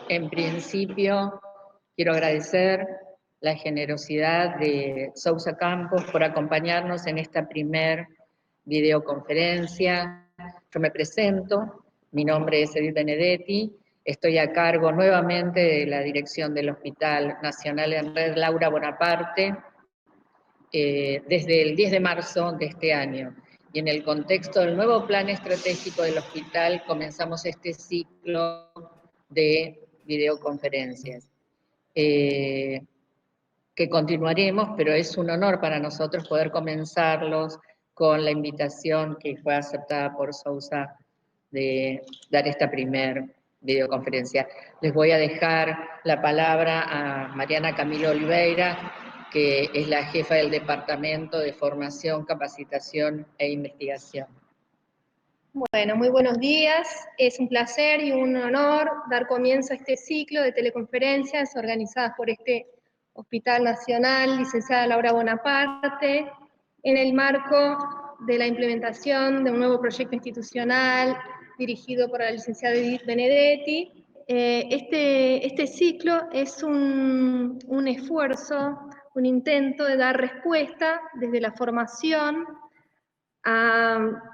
En principio, quiero agradecer la generosidad de Sousa Campos por acompañarnos en esta primer videoconferencia. Yo me presento, mi nombre es Edith Benedetti, estoy a cargo nuevamente de la dirección del Hospital Nacional en Red Laura Bonaparte desde el 10 de marzo de este año. Y en el contexto del nuevo plan estratégico del hospital comenzamos este ciclo de videoconferencias, que continuaremos, pero es un honor para nosotros poder comenzarlos con la invitación que fue aceptada por Sousa de dar esta primer videoconferencia. Les voy a dejar la palabra a Mariana Camilo Oliveira, que es la jefa del Departamento de Formación, Capacitación e Investigación. Bueno, muy buenos días. Es un placer y un honor dar comienzo a este ciclo de teleconferencias organizadas por este Hospital Nacional, licenciada Laura Bonaparte, en el marco de la implementación de un nuevo proyecto institucional dirigido por la licenciada Edith Benedetti. Este ciclo es un esfuerzo, un intento de dar respuesta desde la formación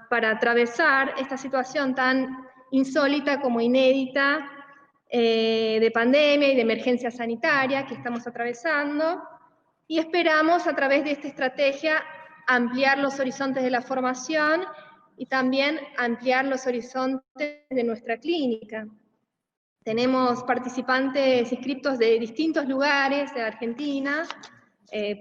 para atravesar esta situación tan insólita como inédita de pandemia y de emergencia sanitaria que estamos atravesando, y esperamos a través de esta estrategia ampliar los horizontes de la formación y también ampliar los horizontes de nuestra clínica. Tenemos participantes inscriptos de distintos lugares de Argentina,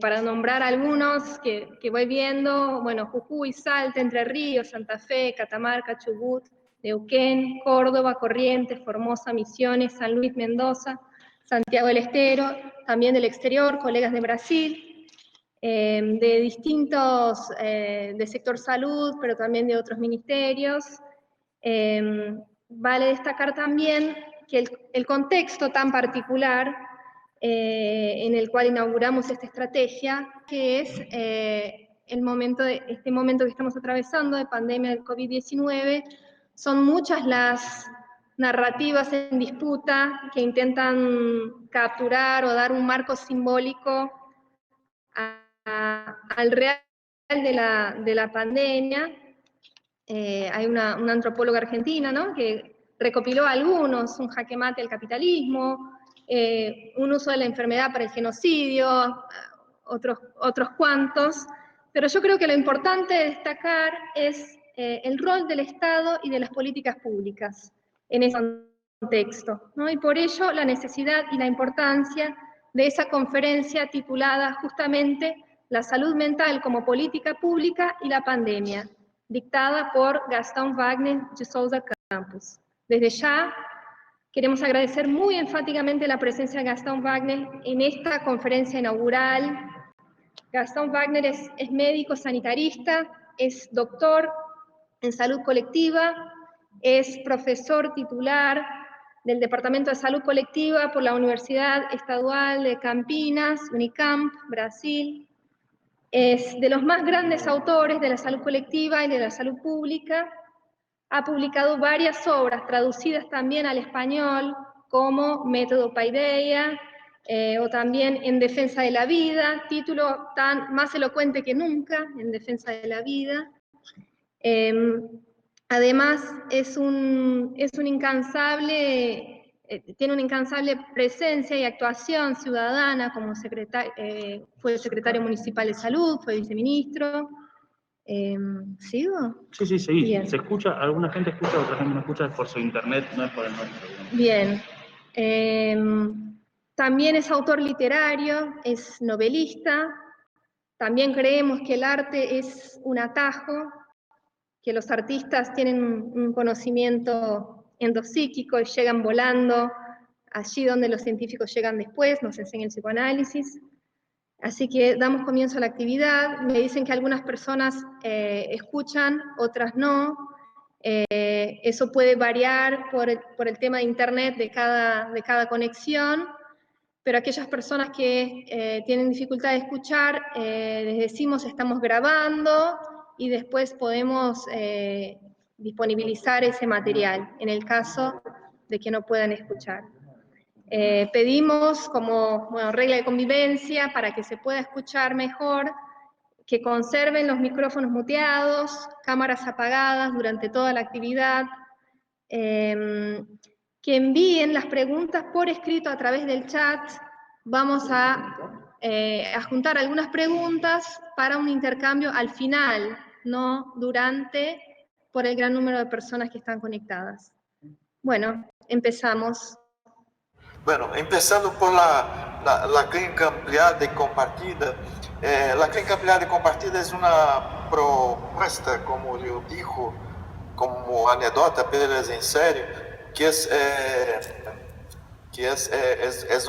para nombrar algunos que voy viendo, bueno, Jujuy, Salta, Entre Ríos, Santa Fe, Catamarca, Chubut, Neuquén, Córdoba, Corrientes, Formosa, Misiones, San Luis, Mendoza, Santiago del Estero, también del exterior, colegas de Brasil, de distintos, de sector salud, pero también de otros ministerios. Vale destacar también que el contexto tan particular en el cual inauguramos esta estrategia, que es este momento que estamos atravesando de pandemia del COVID-19, son muchas las narrativas en disputa que intentan capturar o dar un marco simbólico al real de la pandemia. Hay una antropóloga argentina, ¿no?, que recopiló algunos, un jaque mate al capitalismo, un uso de la enfermedad para el genocidio, otros cuantos, pero yo creo que lo importante de destacar es el rol del Estado y de las políticas públicas en ese contexto, ¿no? Y por ello la necesidad y la importancia de esa conferencia titulada justamente La salud mental como política pública y la pandemia, dictada por Gastón Wagner de Sousa Campos. Desde ya queremos agradecer muy enfáticamente la presencia de Gastón Wagner en esta conferencia inaugural. Gastón Wagner es médico sanitarista, es doctor en salud colectiva, es profesor titular del Departamento de Salud Colectiva por la Universidad Estadual de Campinas, Unicamp, Brasil. Es de los más grandes autores de la salud colectiva y de la salud pública. Ha publicado varias obras traducidas también al español, como Método Paideia, o también En Defensa de la Vida, título más elocuente que nunca, En Defensa de la Vida. Además, tiene una incansable presencia y actuación ciudadana como fue secretario municipal de salud, fue viceministro. ¿Sigo? Sí, seguí. Bien. Se escucha, alguna gente escucha, otra gente no escucha por su internet, no es por el nuestro. Bien. También es autor literario, es novelista. También creemos que el arte es un atajo, que los artistas tienen un conocimiento endopsíquico y llegan volando allí donde los científicos llegan después, nos enseña el psicoanálisis. Así que damos comienzo a la actividad. Me dicen que algunas personas escuchan, otras no. Eso puede variar por el tema de internet de cada conexión, pero aquellas personas que tienen dificultad de escuchar, les decimos estamos grabando y después podemos disponibilizar ese material, en el caso de que no puedan escuchar. Pedimos como regla de convivencia para que se pueda escuchar mejor, que conserven los micrófonos muteados, cámaras apagadas durante toda la actividad, que envíen las preguntas por escrito a través del chat. Vamos a juntar algunas preguntas para un intercambio al final, no durante, por el gran número de personas que están conectadas. Bueno, empezamos. Bueno, empezando por la clínica ampliada y compartida. La clínica ampliada y compartida es una propuesta, como yo dijo, como anedota, pero es en serio, que es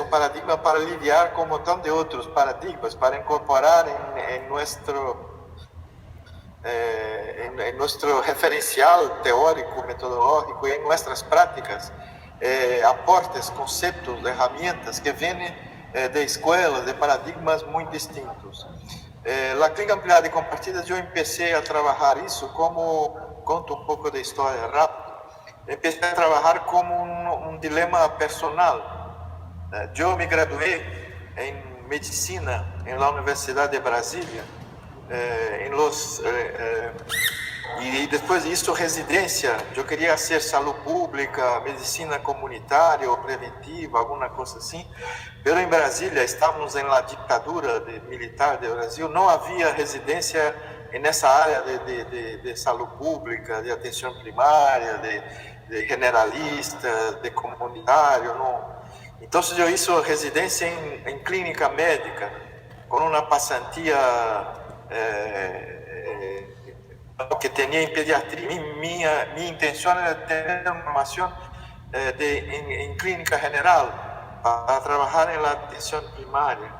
un paradigma para lidiar con un montón de otros paradigmas, para incorporar en nuestro referencial teórico, metodológico y en nuestras prácticas, aportes, conceptos, herramientas que vienen de escuelas, de paradigmas muy distintos. La clínica ampliada y compartida, yo empecé a trabajar eso como, conto un poco de historia rápido, empecé a trabajar como un dilema personal. Yo me gradué en medicina en la Universidad de Brasilia, y después hizo residencia. Yo quería hacer salud pública, medicina comunitaria o preventiva, alguna cosa así, pero en Brasilia, estábamos en la dictadura militar de Brasil, no había residencia en esa área de salud pública, de atención primaria, de generalista, de comunitario, no. Entonces yo hice residencia en clínica médica, con una pasantía que tenía en pediatría. Mi intención era tener una formación en clínica general, para trabajar en la atención primaria.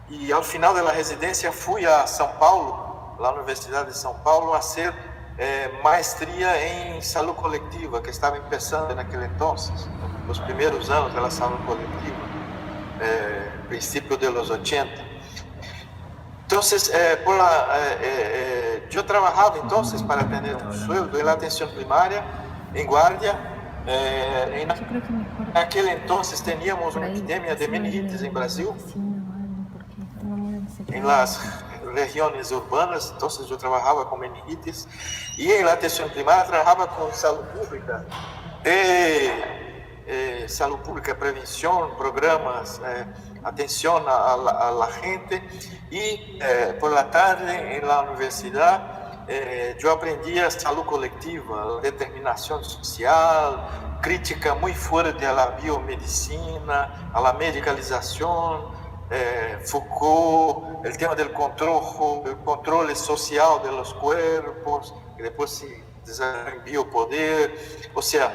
Y al final de la residencia fui a São Paulo, la Universidad de São Paulo, a hacer maestría en salud colectiva, que estaba empezando en aquel entonces, los primeros años de la salud colectiva, principios de los 80. Entonces, yo trabajaba entonces para tener un sueldo en la atención primaria, en guardia. En aquel entonces teníamos una epidemia de meningitis en Brasil, en las regiones urbanas. Entonces yo trabajaba con meningitis, y en la atención primaria trabajaba con salud pública, prevención, programas, atención a la gente. Y por la tarde en la universidad yo aprendía salud colectiva, determinación social, crítica muy fuerte a la biomedicina, a la medicalización, Foucault, el tema del control social de los cuerpos, que después se desarrolló en biopoder. O sea,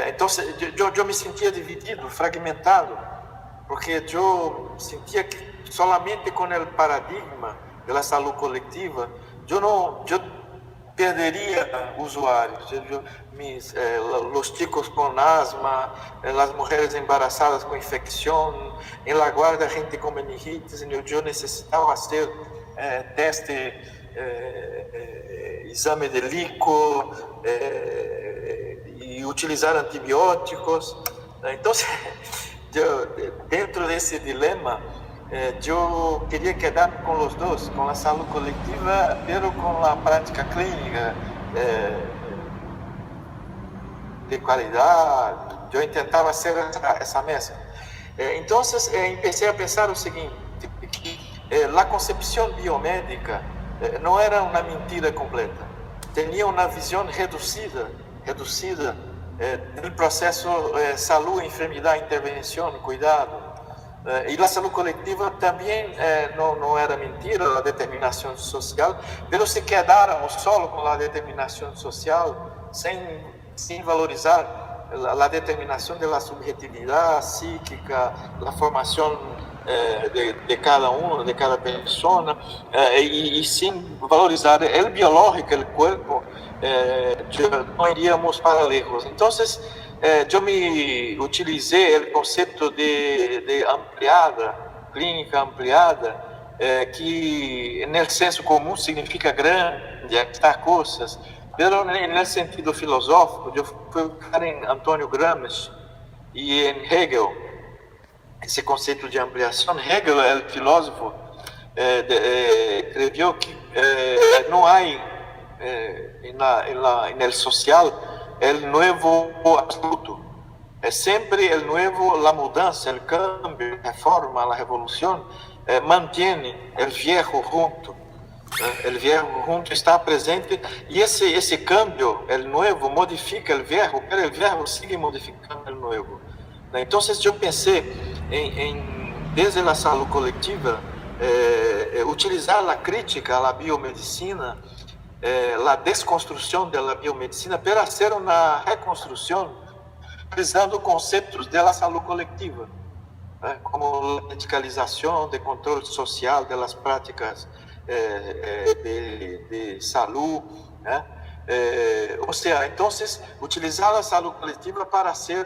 entonces yo me sentía dividido, fragmentado, porque yo sentía que solamente con el paradigma de la salud colectiva yo perdería usuarios. Los chicos con asma, las mujeres embarazadas con infección, en la guardia gente con meningitis. Yo necesitaba hacer exame de líquido y utilizar antibióticos. Entonces, dentro de ese dilema, yo quería quedar con los dos, con la salud colectiva, pero con la práctica clínica de calidad. Yo intentaba hacer esa mesa. Entonces empecé a pensar lo siguiente, que la concepción biomédica no era una mentira completa, tenía una visión reducida del proceso salud, enfermedad, intervención, cuidado. Y la salud colectiva también no era mentira, la determinación social, pero si quedáramos solo con la determinación social, sin valorizar la determinación de la subjetividad psíquica, la formación de cada uno, de cada persona, y sin valorizar el biológico, el cuerpo, no iríamos para lejos. Entonces, yo me utilicé el concepto de ampliada, clínica ampliada, que en el senso común significa grande, estas cosas, pero en el sentido filosófico, yo fui buscar en Antônio Gramsci y en Hegel, esse conceito de ampliação. Hegel, o filósofo, escreveu que não há no social o novo absoluto. É sempre o novo, a mudança, o cambio, a reforma, a revolução, mantém o viejo junto. O viejo junto está presente e esse cambio, o novo, modifica o viejo, mas o viejo sigue modificando o novo. Então, eu pensei desde a saúde coletiva, utilizar a crítica à biomedicina, a desconstrução da biomedicina, para fazer uma reconstrução, utilizando conceitos da saúde coletiva, como a medicalização, de controle social das práticas de saúde, ou seja, então, utilizar a saúde coletiva para ser,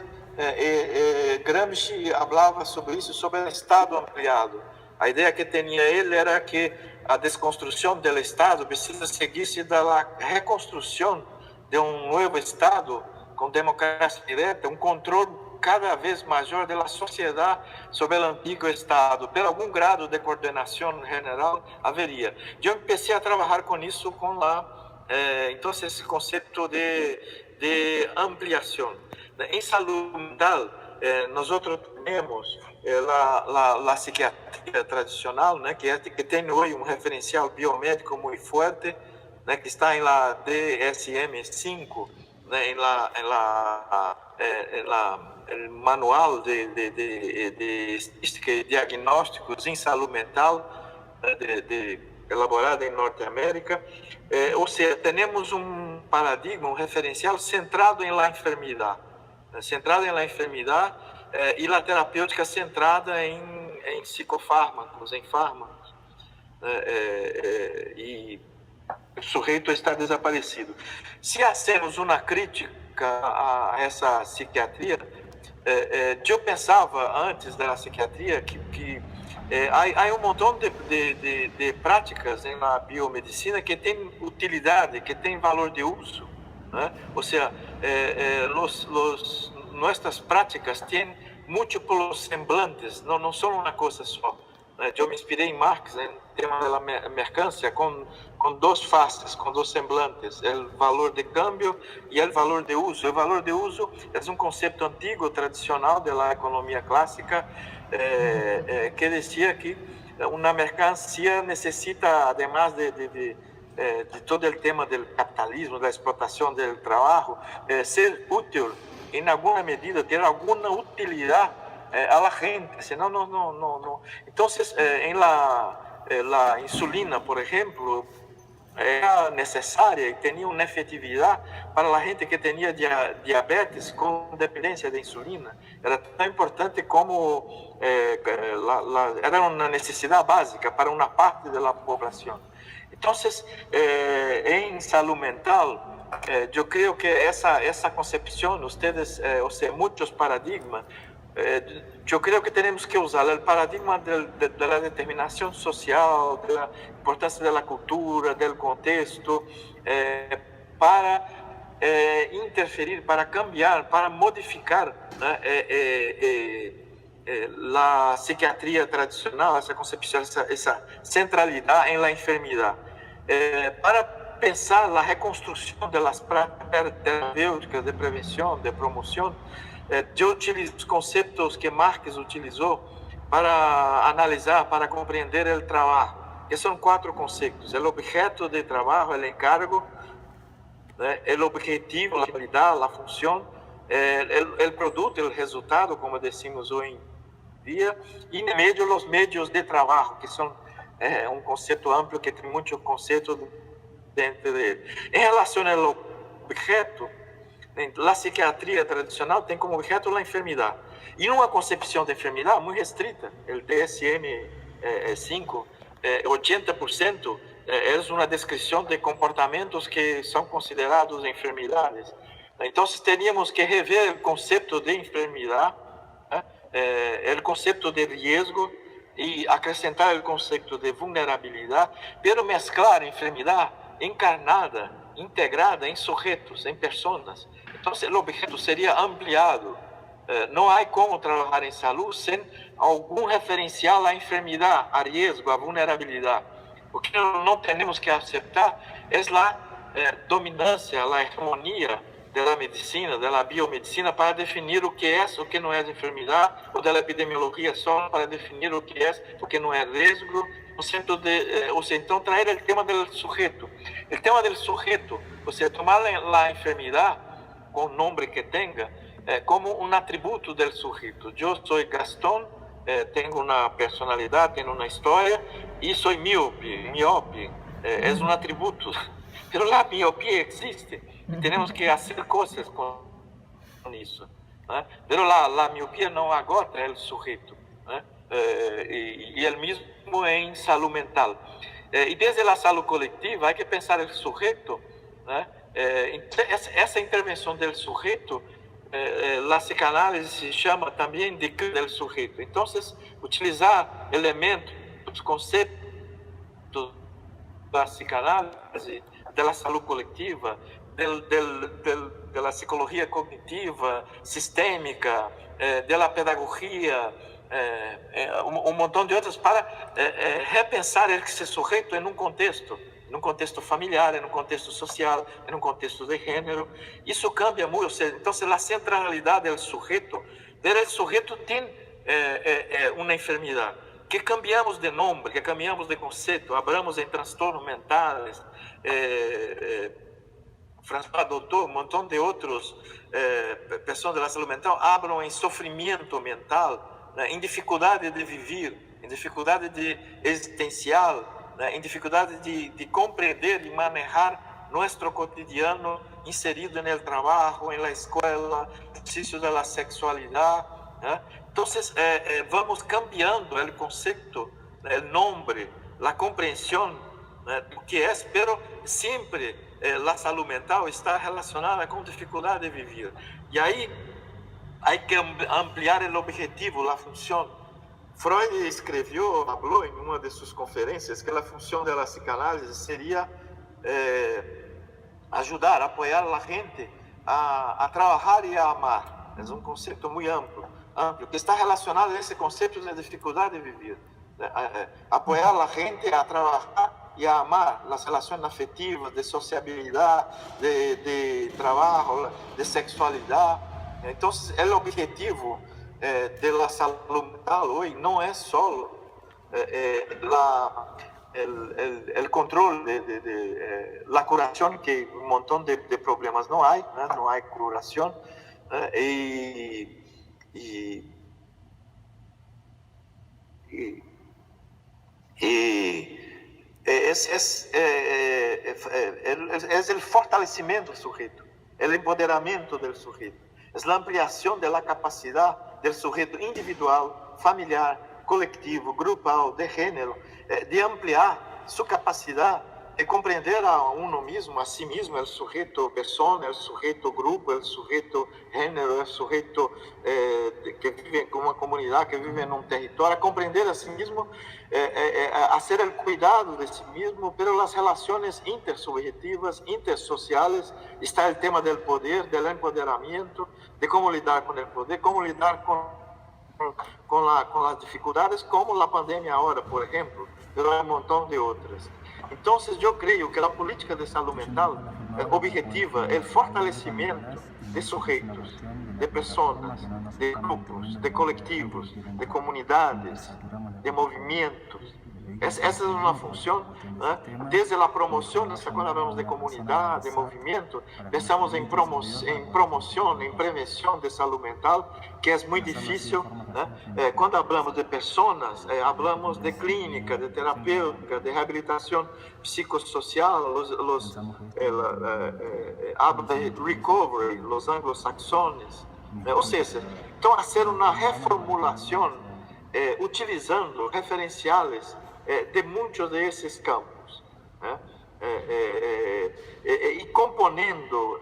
Gramsci falava sobre isso, sobre o Estado ampliado. A ideia que tinha ele era que a desconstrução do Estado precisa seguir-se da reconstrução de um novo Estado com democracia direta, um controle cada vez maior da sociedade sobre o antigo Estado. Por algum grado de coordenação general haveria. Eu comecei a trabalhar com isso, então, esse conceito de ampliação. Em saúde mental, nós temos a psiquiatria tradicional, que tem hoje um referencial biomédico muito forte, que está em la DSM-5, el manual de estadística e diagnósticos em saúde mental, elaborado em Norteamérica. Ou seja, temos um paradigma, um referencial centrado em la enfermidade, e a terapêutica centrada em psicofármacos, em fármacos, e o sujeito está desaparecido. Se hacemos uma crítica a essa psiquiatria, eu pensava antes da psiquiatria que há um montão de práticas na biomedicina que tem utilidade, que tem valor de uso, ou seja, nossas práticas têm múltiplos semblantes, não são uma coisa só. Eu me inspirei em Marx, no tema da mercância, com duas faces, com dois semblantes, o valor de câmbio e o valor de uso. O valor de uso é um conceito antigo, tradicional da economia clássica, que dizia que uma mercancia necessita, además de todo o tema do capitalismo, da explotação do trabalho, ser útil em alguma medida, ter alguma utilidade a la gente, senão não. Então, em la insulina, por exemplo, era necessária e tinha uma efetividade para a gente que tinha diabetes com dependência de insulina. Era tão importante como era uma necessidade básica para uma parte da população. Então, em saúde mental, eu creio que essa concepção, vocês, ou seja, muitos paradigmas, eu creio que temos que usar o paradigma da determinação social, da importância da cultura, do contexto, para interferir, para cambiar, para modificar a psiquiatria tradicional, essa concepção, essa centralidade em la enfermidade, para pensar a reconstrução das práticas terapêuticas de prevenção, de promoção. Eu utilizo os conceitos que Marx utilizou para analisar, para compreender o trabalho, que são 4 conceitos: o objeto de trabalho, o encargo, o objetivo, a finalidade, a função, o produto, o resultado, como decimos hoje em dia, e no meio os meios de trabalho, que são um conceito amplo que tem muitos conceitos dentro dele. Em relação ao objeto, a psiquiatria tradicional tem como objeto a enfermidade. E numa concepção de enfermidade muito restrita, o DSM-5, 80% é uma descrição de comportamentos que são considerados enfermidades. Então, teríamos que rever o conceito de enfermidade, o conceito de risco, e acrescentar o conceito de vulnerabilidade, pero mesclar a enfermidade encarnada, integrada em sujeitos, em pessoas. Então, o objeto seria ampliado. Não há como trabalhar em saúde sem algum referencial à enfermidade, a risco, a vulnerabilidade. O que não temos que aceitar é a dominância, a hegemonia da medicina, da biomedicina, para definir o que é, o que não é enfermidade, ou da epidemiologia só para definir o que é, o que não é risco, ou seja, então trazer o tema do sujeito. O tema do sujeito, ou seja, tomar a enfermidade, com o nome que tenha, como um atributo do sujeito. Eu sou Gastón, tenho uma personalidade, tenho uma história, e sou miope, é um atributo. Mas a miopia existe, e temos que fazer coisas com isso. Mas a miopia não agota o sujeito, e o mesmo em saúde mental. E desde a saúde coletiva, há que pensar o sujeito, essa intervenção do sujeito, a psicanálise se chama também de do sujeito. Então, utilizar elementos, conceitos da psicanálise, da saúde coletiva, da psicologia cognitiva, sistêmica, da pedagogia, um montão de outras, para repensar esse sujeito em um contexto familiar, em um contexto social, em um contexto de gênero. Isso cambia muito. Então, a centralidade do sujeito tem uma enfermidade. Que cambiamos de nome, que cambiamos de conceito, hablamos em transtornos mentais, François Doutor, um montão de outros pessoas da saúde mental falam em sofrimento mental, em dificuldade de viver, em dificuldade existencial, em dificuldade de compreender e manejar nosso cotidiano inserido no trabalho, na escola, exercício da sexualidade. Então, vamos cambiando o conceito, o nome, a compreensão do que é, pero sempre a saúde mental está relacionada com dificuldade de viver. E aí, há que ampliar o objetivo, a função. Freud falou em uma de suas conferências que a função da psicanálise seria ajudar, apoiar a gente a trabalhar e a amar. É um conceito muito amplo, que está relacionado a esse conceito de dificuldade de viver. Apoiar a gente a trabalhar e a amar as relações afetivas, de sociabilidade, de trabalho, de sexualidade. Então, o objetivo da saúde mental hoje não é só o controle da curação, que um montão de problemas não há, não há curação, é o fortalecimento do sujeito, o empoderamento do sujeito, é a ampliação da capacidade do sujeito individual, familiar, coletivo, grupal, de gênero, de ampliar sua capacidade de compreender a uno mesmo, a si mesmo, o sujeito persona, o sujeito grupo, o sujeito gênero, o sujeito que vive em uma comunidade, que vive em um território, a compreender a si mesmo, a ser o cuidado de si mesmo, pero as relações intersubjetivas, intersociais, está o tema do poder, do empoderamento, de como lidar com o poder, como lidar com as dificuldades, como a pandemia agora, por exemplo, pero há um montão de outras. Então, eu creio que a política de saúde mental objetiva é o fortalecimento de sujeitos, de pessoas, de grupos, de coletivos, de comunidades, de movimentos. Essa é uma função, desde a promoção, quando falamos de comunidade, de movimento, pensamos em promoção, em prevenção de saúde mental, que é muito difícil. Quando falamos de pessoas, falamos de clínica, de terapêutica, de reabilitação psicossocial, habla de recovery, os anglo-saxones, ou seja, então, fazer uma reformulação, utilizando referenciais de muitos desses campos, e componendo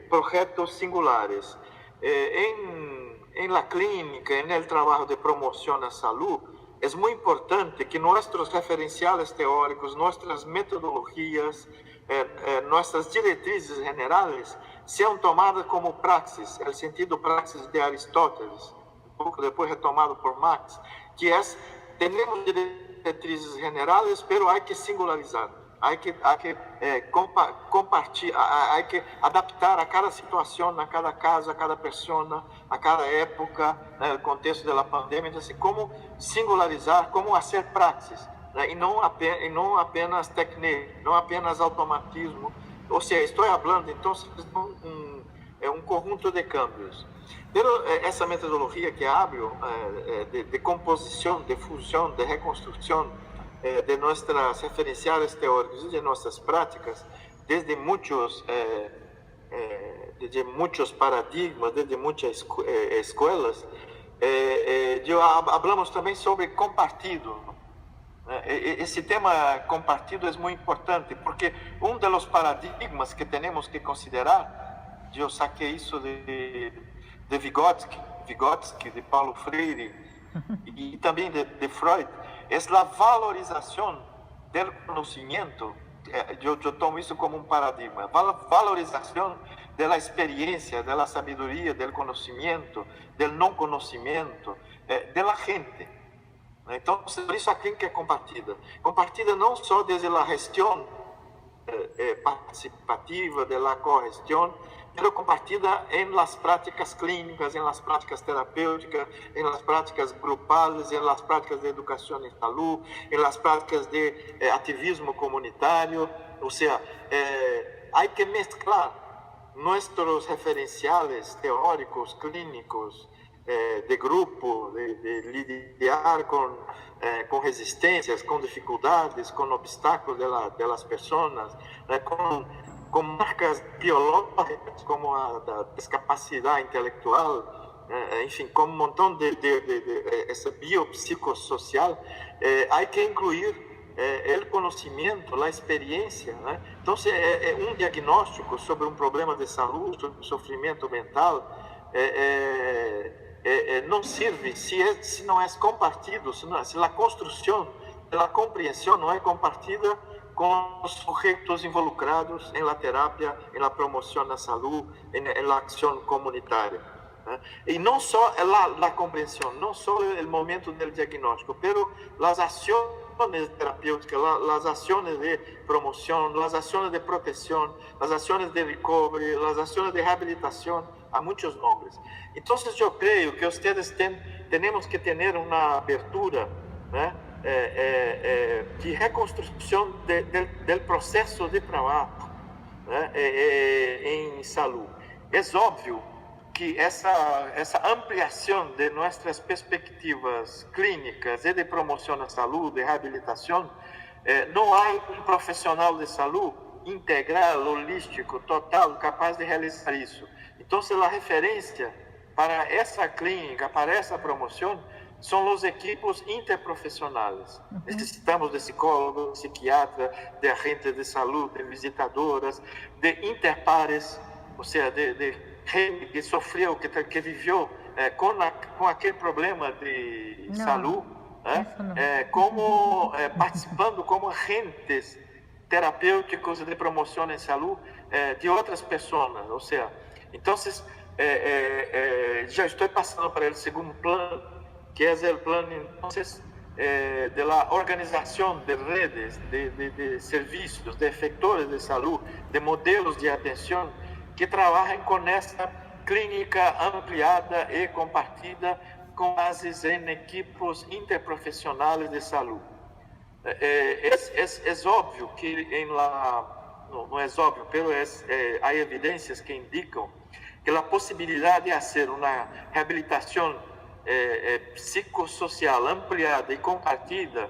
projetos singulares. Em la clínica, en el trabalho de promoção à saúde, é muito importante que nossos referenciais teóricos, nossas metodologias, nossas diretrizes generais sejam tomadas como praxis, no sentido praxis de Aristóteles, pouco depois retomado por Marx, que é, temos diretrizes generales, pero hay que singularizar. Hay que compartir, hay que adaptar a cada situação, a cada caso, a cada persona, a cada época, no contexto da pandemia. Então, assim, como singularizar, como fazer praxis, né? e não apenas técnica, não apenas automatismo. Ou seja, estou falando, então, um conjunto de cambios. Pero essa metodologia que hablo de composição, de fusão, de reconstrução, de nuestras referenciales teóricas y de nuestras prácticas, desde muchos paradigmas, desde muchas escuelas, hablamos também sobre compartido. Esse tema compartido é muito importante, porque dos paradigmas que temos que considerar, eu saquei isso de Vygotsky, de Paulo Freire, e também de Freud, é a valorização do conhecimento. Eu tomo isso como um paradigma, valorização da experiência, da sabedoria, do conhecimento, do não conhecimento, da gente. Então, por isso a clínica é compartida não só desde a gestão participativa, da co-gestão, pero compartida en las prácticas clínicas, en las prácticas terapêuticas, en las prácticas grupales, en las prácticas de educación en salud, en las prácticas de activismo comunitario. O sea, hay que mezclar nuestros referenciales teóricos, clínicos, de grupo, de lidiar con resistências, com dificuldades, com obstáculos de las personas, com marcas biológicas, como a da discapacidade intelectual, enfim, com um montão de essa biopsicossocial, há que incluir o conhecimento, a experiência, né? Então, um diagnóstico sobre um problema de saúde, sobre sofrimento mental, não serve se não é compartido, se a construção, a compreensão não é compartida com os sujeitos involucrados em la terapia, em la promoção da saúde, em la ação comunitária. Né? E não só a compreensão, não só o momento do diagnóstico, pero as ações terapêuticas, as ações de promoção, as ações de proteção, as ações de recovery, as ações de reabilitação, há muitos nomes. Então, eu creio que vocês temos que ter uma abertura, né? De reconstrução do processo de trabalho, né, em saúde. É óbvio que essa ampliação de nossas perspectivas clínicas e de promoção da saúde, de reabilitação, não há um profissional de saúde integral, holístico, total, capaz de realizar isso. Então, a referência para essa clínica, para essa promoção, são os equipos interprofissionais. Necessitamos de psicólogos, de psiquiatras, de agentes de saúde, de visitadoras, de interpares, ou seja, de gente que sofreu, que viveu com aquele problema de saúde, como participando como agentes terapêuticos de promoção em saúde de outras pessoas. Ou seja, então, já estou passando para o segundo plano, que é o plano, entonces, de la organização de redes, de serviços, de efectores de saúde, de modelos de atenção que trabalhem com essa clínica ampliada e compartida com bases em equipos interprofissionais de saúde. É óbvio que não é óbvio, mas há evidências que indicam que a possibilidade de fazer uma reabilitação psicossocial ampliada e compartida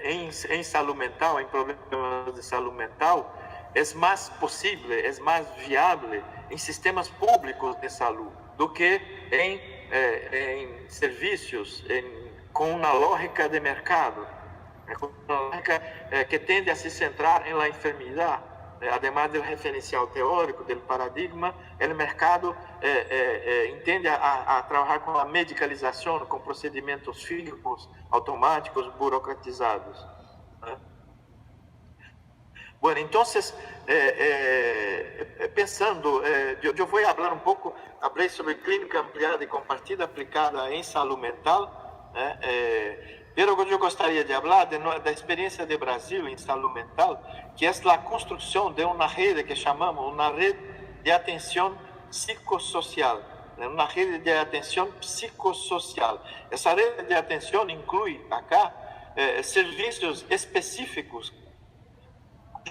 em saúde mental, em problemas de saúde mental, é mais possível, é mais viável em sistemas públicos de saúde do que em serviços com uma lógica de mercado, com uma lógica que tende a se centrar na enfermidade. Además do referencial teórico, do paradigma, o mercado entende a trabalhar com a medicalização, com procedimentos físicos, automáticos, burocratizados. Bueno, entonces, pensando, yo voy a hablar un poco, hablé sobre clínica ampliada y compartida aplicada en salud mental, pero yo gostaria de hablar da experiência de Brasil em saúde mental, que é a construção de uma rede que chamamos uma rede de atenção psicossocial, uma rede de atenção psicossocial. Essa rede de atenção inclui acá serviços específicos,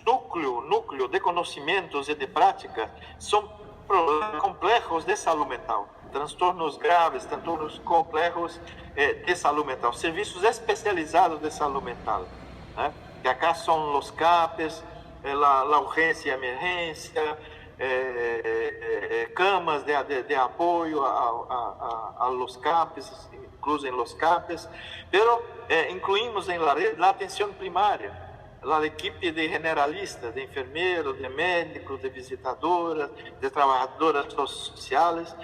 núcleo de conhecimentos e de práticas, são problemas complexos de saúde mental, transtornos graves, transtornos complexos de saúde mental, serviços especializados de saúde mental, né? Que acá são os CAPs, a urgência e emergência, camas de apoio a los CAPs, incluso em los CAPs, pero incluímos em la rede a atenção primária, a equipe de generalistas, de enfermeiros, de médicos, de visitadoras, de trabalhadoras sociais,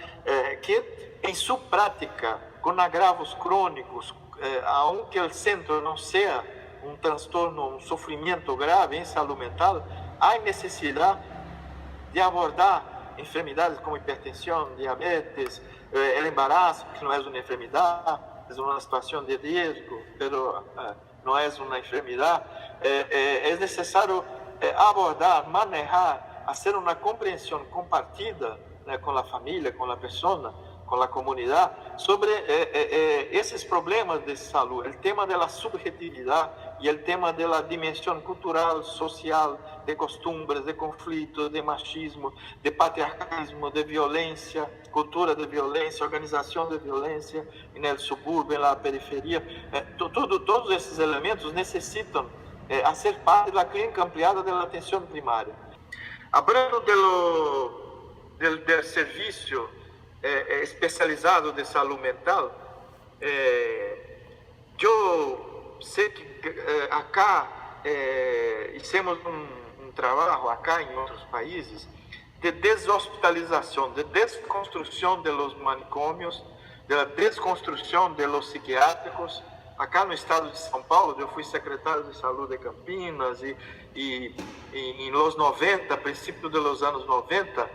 que em sua prática, com agravos crônicos, aunque o centro não seja um transtorno, um sofrimento grave em saúde mental, há necessidade de abordar enfermidades como hipertensão, diabetes, o embaraço, que não é uma enfermidade, é uma situação de risco, mas não é uma enfermidade. É necessário abordar, manejar, fazer uma compreensão compartida, né, com a família, com a pessoa, com a comunidade, sobre esses problemas de saúde, o tema da subjetividade e o tema da dimensão cultural, social, de costumes, de conflitos, de machismo, de patriarcalismo, de violência, cultura de violência, organização de violência no subúrbio, na periferia. Todos esses elementos necessitam ser parte da clínica ampliada da atenção primária. Hablando do serviço especializado de saúde mental, eu sei que acá hicimos um trabalho acá em outros países de deshospitalização, de desconstrução de los manicômios, de desconstrução de los psiquiátricos. Acá no estado de São Paulo, eu fui secretário de saúde de Campinas e em los 90, princípio dos anos 90,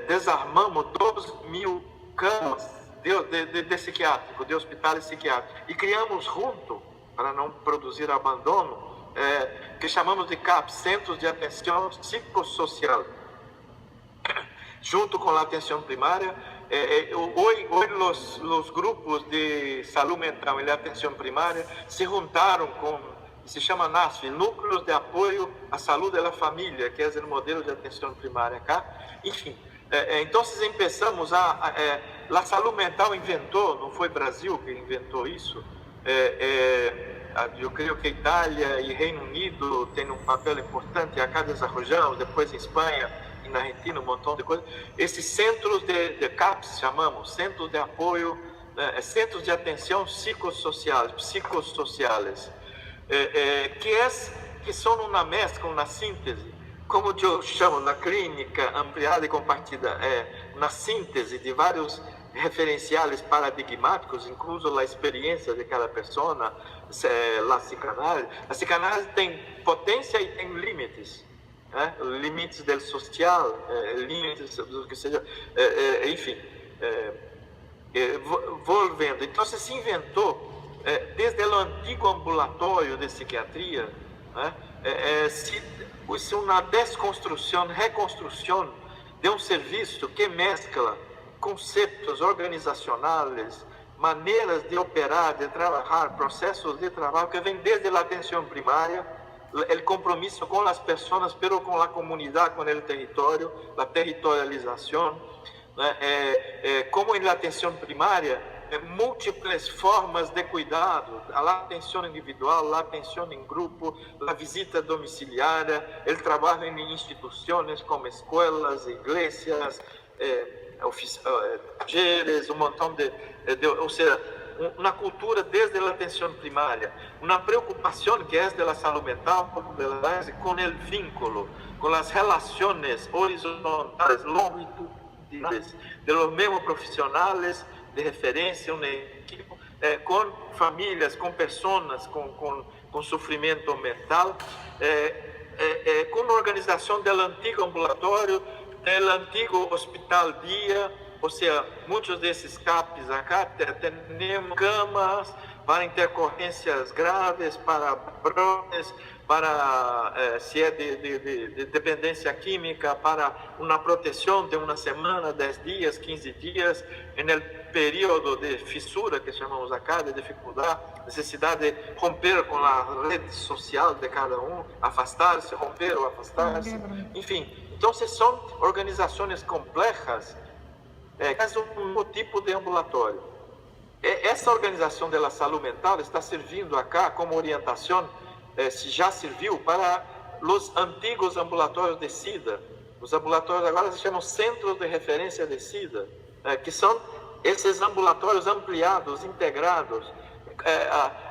desarmamos 2.000 camas de psiquiátrico, de hospitais psiquiátricos, e criamos junto, para não produzir abandono, que chamamos de CAP, Centros de Atenção Psicossocial, junto com a atenção primária. Hoje os grupos de saúde mental e de atenção primária se juntaram com, se chama NASF, Núcleos de Apoio à Saúde da Família, que é o modelo de atenção primária acá. Enfim, então começamos a saúde mental inventou, não foi Brasil que inventou isso, eu creio que Itália e Reino Unido têm um papel importante, acá desenvolvemos, depois em Espanha e na Argentina, um montão de coisas. Esses centros de CAPS, chamamos, centros de apoio, centros de atenção psicossociais, que são uma mescla, uma síntese, como eu chamo na clínica ampliada e compartida, uma síntese de vários referenciais paradigmáticos, incluso a experiência de cada pessoa, a psicanálise. A psicanálise tem potência e tem limites, limites do social, limites do que seja, enfim, volvendo. Então se inventou, desde o antigo ambulatório de psiquiatria, uma desconstrução, reconstrução de um serviço que mescla conceitos organizacionais, maneiras de operar, de trabalhar, processos de trabalho que vêm desde a atenção primária, o compromisso com as pessoas, pero com a comunidade, com o território, a territorialização, como na atenção primária, múltiplas formas de cuidado, a atenção individual, a atenção em grupo, a visita domiciliária, o trabalho em instituições como escolas, igrejas, talleres, um montão ou seja, uma cultura desde a atenção primária, uma preocupação que é da saúde mental com o vínculo, com as relações horizontais, longitudinais, de los mesmos profissionais de referência, uma equipe, com famílias, com pessoas com sofrimento mental, com a organização do antigo ambulatório, do antigo hospital dia, ou seja, muitos desses CAPs acá temos camas para intercorrências graves, para brotes, para se é de dependência química, para uma proteção de uma semana, 10 dias, 15 dias, no período de fissura, que chamamos acá, de dificuldade, necessidade de romper com a rede social de cada um, afastar-se, romper ou afastar-se, enfim. Então, são organizações complexas, é um tipo de ambulatório. Essa organização da saúde mental está servindo acá como orientação, se já serviu para os antigos ambulatórios de SIDA. Os ambulatórios agora se chamam Centros de Referência de SIDA, que são esses ambulatórios ampliados, integrados.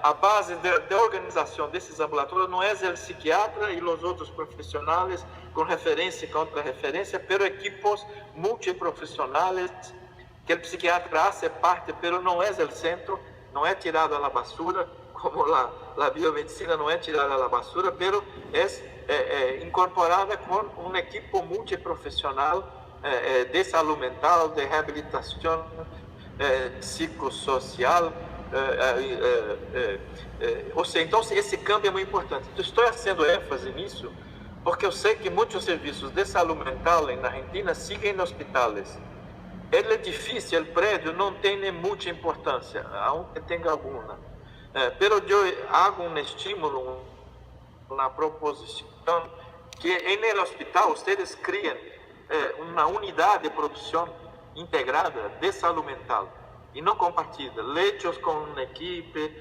A base da organização desses ambulatórios não é o psiquiatra e os outros profissionais com referência e contra-referência, pero equipos multiprofissionais que o psiquiatra hace parte, pero não é o centro, não é tirado à basura, como a biomedicina não é tirada à basura, pero é incorporada com um equipo multiprofissional de saúde mental, de reabilitação psicossocial. Ou seja, então esse câmbio é muito importante. Estou fazendo ênfase nisso porque eu sei que muitos serviços de saúde mental na Argentina seguem em hospitais. O edifício, o prédio, não tem muita importância, aunque tenha alguma. Pero eu hago um estímulo, uma proposição, que no hospital vocês criem uma unidade de produção integrada de saúde mental e não compartilhada. Leitos com uma equipe,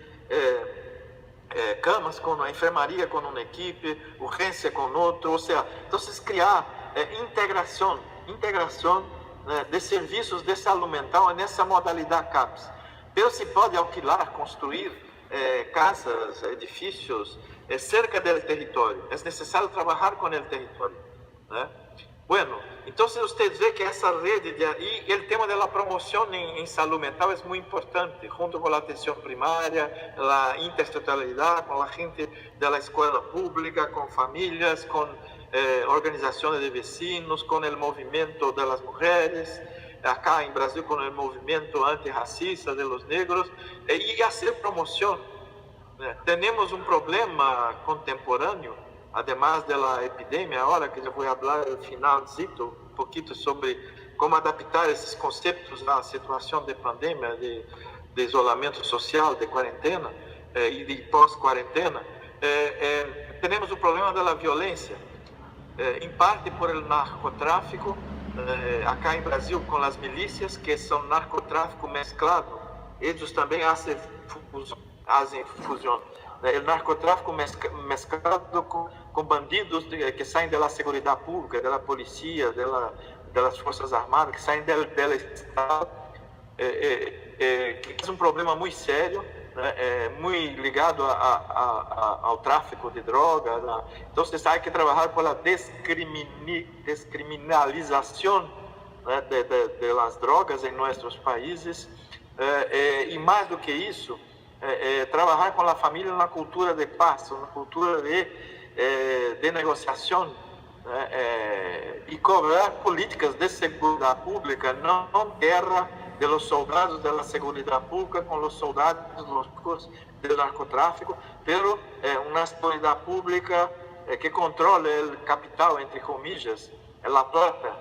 camas com a enfermaria com uma equipe, urgência com outro, ou seja, então criar integração de serviços de saúde mental nessa modalidade CAPS. Pero se pode alquilar, construir casas, edifícios cerca do território. É necessário trabalhar com o território, né? Bueno, então você vê que essa rede e o tema da promoção em saúde mental é muito importante, junto com a atenção primária, a intersetorialidade, com a gente da escola pública, com famílias, com organizações de vecinos, com o movimento das mulheres, acá em Brasil com o movimento antirracista de los negros, e fazer promoção. Temos um problema contemporâneo, además da epidemia, agora que eu vou falar no finalzito um pouquinho sobre como adaptar esses conceitos à situação de pandemia, de isolamento social, de quarentena e de pós-quarentena. Temos o problema da violência, em parte por el narcotráfico, acá em Brasil com as milícias, que são narcotráfico mesclado, eles também fazem fusão. O narcotráfico mesclado com bandidos que saem da seguridade pública, da polícia, das forças armadas, que saem do Estado, que é um problema muito sério, muito ligado ao tráfico de drogas. Então, você tem que trabalhar pela descriminalização das drogas em nossos países, e mais do que isso, trabalhar com a família na cultura de paz, na cultura de negociação, e cobrar políticas de segurança pública, não guerra de los soldados da segurança pública com os soldados do narcotráfico, pero uma segurança pública que controle o capital, entre comillas, a plata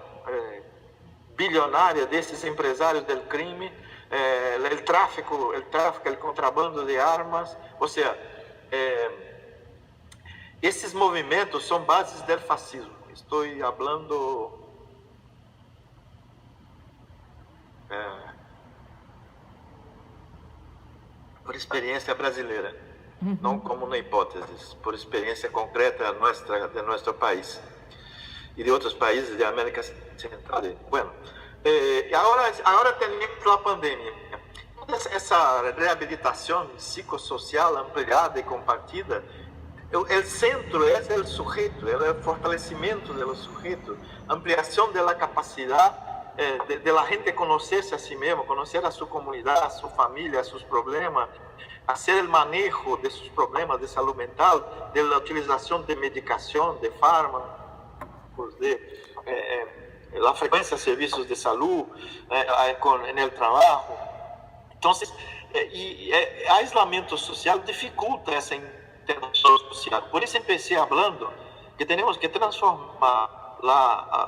bilionária desses empresários do crime, o tráfico, o contrabando de armas, ou seja, esses movimentos são bases do fascismo. Estou falando por experiência brasileira, não como uma hipótese, por experiência concreta de nosso país e de outros países da América Central. Bueno, agora temos a pandemia. Essa reabilitação psicossocial ampliada e compartida, o centro é o sujeito, é o fortalecimento do sujeito, ampliação da capacidade de la gente conocerse a sí mismo, conocer a su comunidad, a su familia, a sus problemas, hacer el manejo de sus problemas de salud mental, de la utilización de medicación, de fármacos, de la frecuencia de servicios de salud en el trabajo. Entonces, aislamiento social dificulta esa interacción social. Por eso empecé hablando que tenemos que transformar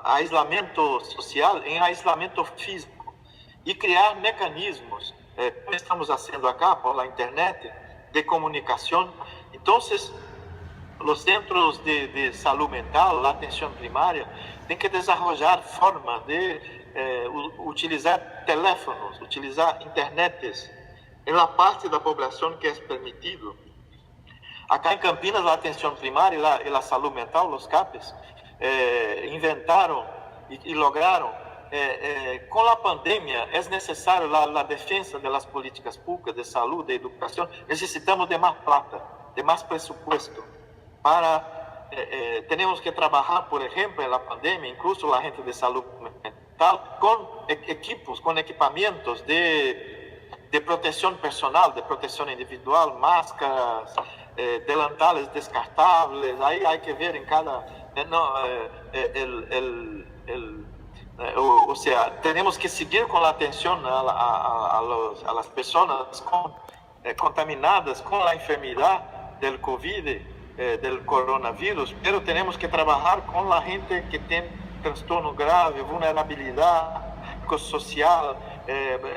aislamiento social em aislamiento físico e criar mecanismos, como estamos fazendo acá por la internet, de comunicação. Então, os centros de saúde mental, a atenção primária, têm que desenvolver formas de utilizar teléfonos, utilizar internetes em la parte da população que é permitido. Acá em Campinas, a atenção primária e a saúde mental, os CAPs, inventaram e lograram, com a pandemia, é necessário a defesa das políticas públicas de saúde, de educação. Necessitamos de mais plata, de mais presupuesto. Temos que trabalhar, por exemplo, na pandemia, incluso a gente de saúde mental, com equipos, com equipamentos de proteção personal, de proteção individual, máscaras, delantales descartáveis. Aí há que ver em cada... o sea, tenemos que seguir con la atención a las personas contaminadas con la enfermedad del COVID, del coronavirus, pero tenemos que trabajar con la gente que tiene trastorno grave, vulnerabilidad social,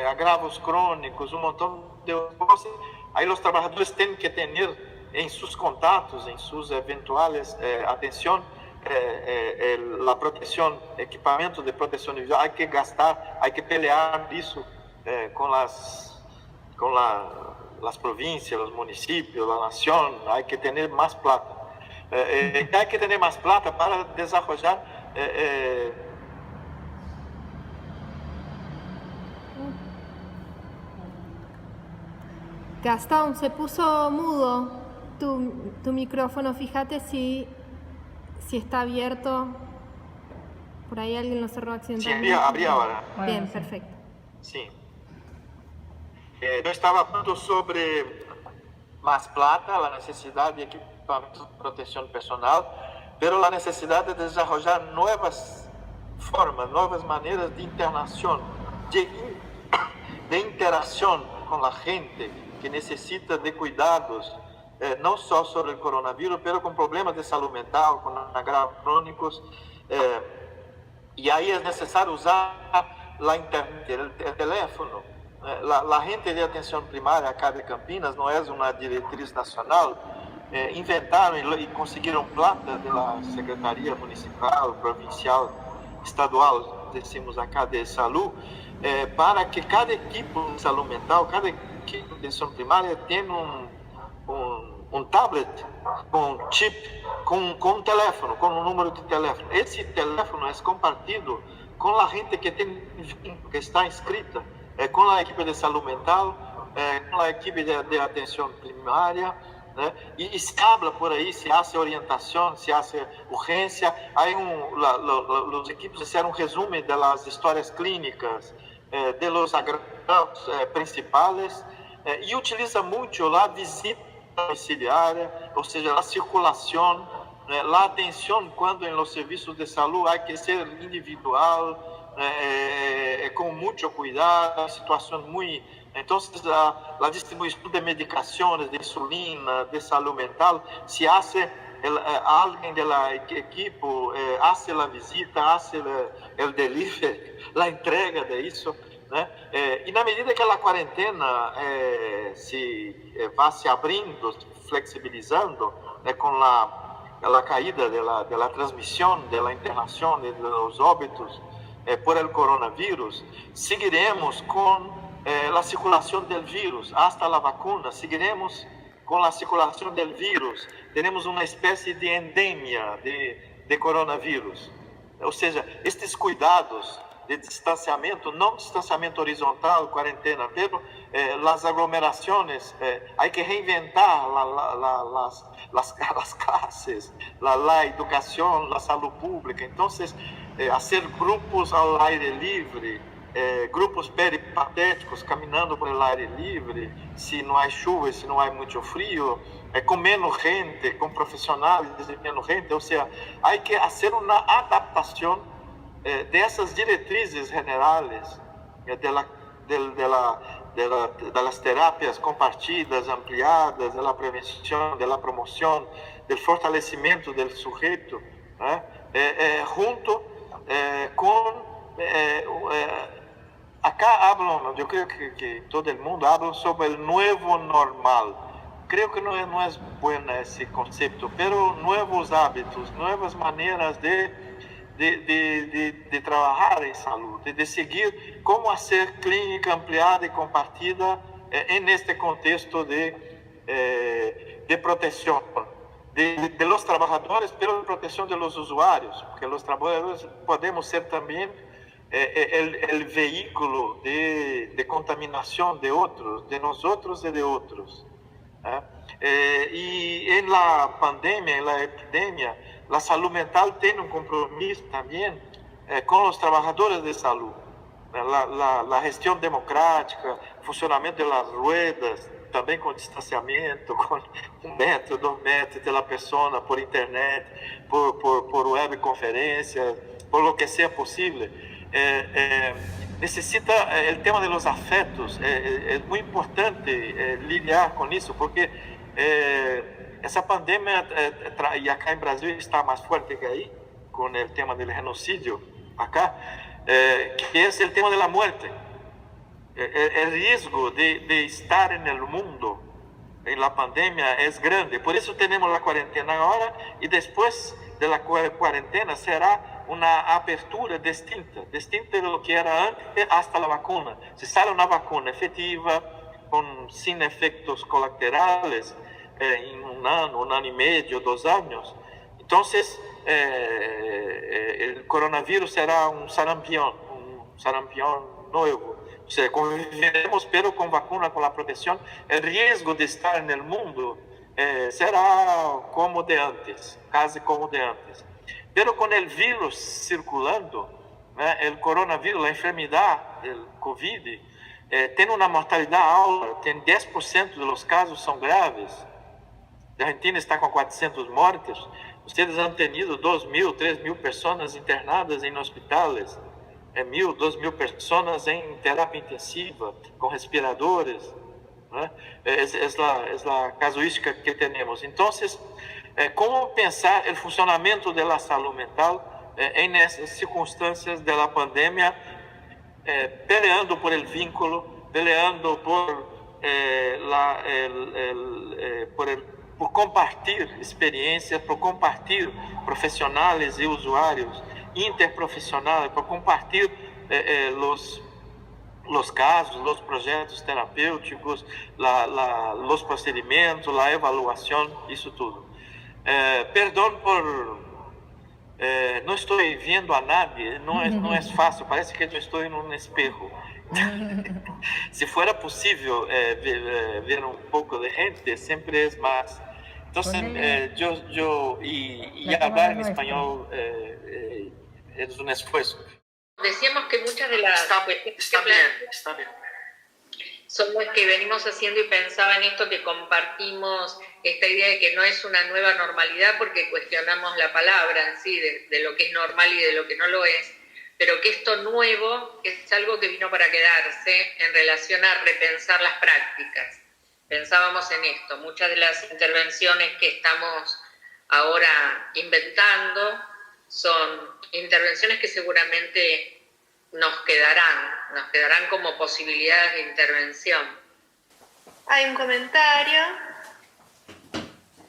agravos crónicos, un montón de cosas. Ahí los trabajadores tienen que tener en sus contactos, en sus eventuales atención, la protección, equipamiento de protección individual. Hay que gastar, hay que pelear eso con las provincias, los municipios, la nación. Hay que tener más plata. Hay que tener más plata para desarrollar Gastón, se puso mudo tu micrófono. Fíjate si está abierto. Por ahí alguien lo cerró accidentalmente. Sí, abrí ahora. Bien, perfecto. Sí. Yo estaba hablando sobre más plata, la necesidad de equipamiento de protección personal, pero la necesidad de desarrollar nuevas formas, nuevas maneras de internación, de interacción con la gente que necessita de cuidados, não só sobre o coronavírus, mas com problemas de saúde mental, com agravos crônicos. E aí é necessário usar a internet, o teléfono. A gente de atenção primária acá de Campinas, não é uma diretriz nacional, inventaram e conseguiram plata da Secretaria Municipal, Provincial, Estadual, decimos acá, de saúde, para que cada equipe de saúde mental, cada equipe de atenção primária tenha um tablet com chip, com um telefone, com um número de telefone. Esse telefone é compartido com a gente que está inscrita, com a equipe de saúde mental, com a equipe de atenção primária, né? E se habla por aí, se há orientação, se há urgência. Aí os equipes fizeram resumo das histórias clínicas, de los agravos principais, e utiliza muito a visita domiciliária, ou seja, a circulação, a atenção quando em los serviços de saúde há que ser individual, com muito cuidado, situação muito... Então, a distribuição de medicações, de insulina, de saúde mental, se hace alguém da equipe, hace a visita, hace o delivery, a entrega de isso, né? E na medida que a quarentena vai se abrindo, flexibilizando, com a caída da transmissão, da internação, dos óbitos por el coronavírus, seguiremos com a circulação do vírus hasta a vacuna, seguiremos com a circulação do vírus. Teremos uma espécie de endemia de coronavírus. Ou seja, estes cuidados de distanciamento, não distanciamento horizontal, quarentena, pero as aglomerações, há que reinventar as classes, a educação, a saúde pública. Então, fazer grupos ao aire livre, grupos peripatéticos caminhando por el aire livre, se não há chuva, se não há muito frio, com menos gente, com profissionais de menos gente. Ou seja, há que fazer uma adaptação dessas diretrizes generais de las terapias compartidas, ampliadas, de la prevención, de la promoción, del fortalecimiento del sujeto, junto con... acá hablan, yo creo que todo el mundo habla sobre el nuevo normal. Creo que no es bueno ese concepto, pero nuevos hábitos, nuevas maneras de trabajar en salud, de seguir cómo hacer clínica ampliada y compartida en este contexto de protección de los trabajadores, pero de protección de los usuarios, porque los trabajadores podemos ser también el vehículo de contaminación de otros, de nosotros y de otros. Y en la pandemia, en la epidemia, la salud mental tiene un compromiso también con los trabajadores de salud. La gestión democrática, funcionamiento de las ruedas, también con distanciamiento, con 1 metro, 2 metros de la persona, por internet, por webconferencias, por lo que sea posible. Necesita el tema de los afectos, es muy importante lidiar con eso, porque essa pandemia, e acá em Brasil está mais forte que aí, com o tema do genocídio, acá, que é o tema da morte. O risco de estar no mundo em la pandemia é grande, por isso temos a quarentena agora, e depois da quarentena será uma abertura distinta de lo que era antes hasta a vacuna. Se sale uma vacuna efetiva, sem efeitos colaterais, em 1 ano, 1 ano e meio, 2 anos, então o coronavírus será um sarampião novo. O sea, conviveremos, pero com vacuna, com a proteção, o risco de estar no mundo será como de antes, quase como de antes. Pero com o vírus circulando, o coronavírus, a enfermidade, o COVID, tem uma mortalidade alta, tem 10% dos casos são graves. A Argentina está com 400 mortos. Vocês han tenido 2.000, 3.000 pessoas internadas em hospitais, 1.000, 2.000 pessoas em terapia intensiva, com respiradores. É a casuística que temos. Então, como pensar o funcionamento da saúde mental em essas circunstâncias da pandemia, peleando por el vínculo, peleando por compartilhar experiências, por compartilhar profissionais e usuários, interprofissionais, por compartilhar os casos, os projetos terapêuticos, os procedimentos, a avaliação, isso tudo. Perdão por... não estou vendo a nadie, não é fácil, parece que eu estou em um espejo. Se fuera possível ver um pouco de gente, sempre é mais. Então, eu falar em espanhol é um esforço. Decíamos que muchas de las Está bien. son las que venimos haciendo y pensaba en esto que compartimos, esta idea de que no es una nueva normalidad porque cuestionamos la palabra en sí, de lo que es normal y de lo que no lo es, pero que esto nuevo es algo que vino para quedarse en relación a repensar las prácticas. Pensábamos en esto, muchas de las intervenciones que estamos ahora inventando son intervenciones que seguramente nos quedarán como posibilidades de intervención. Hay un comentario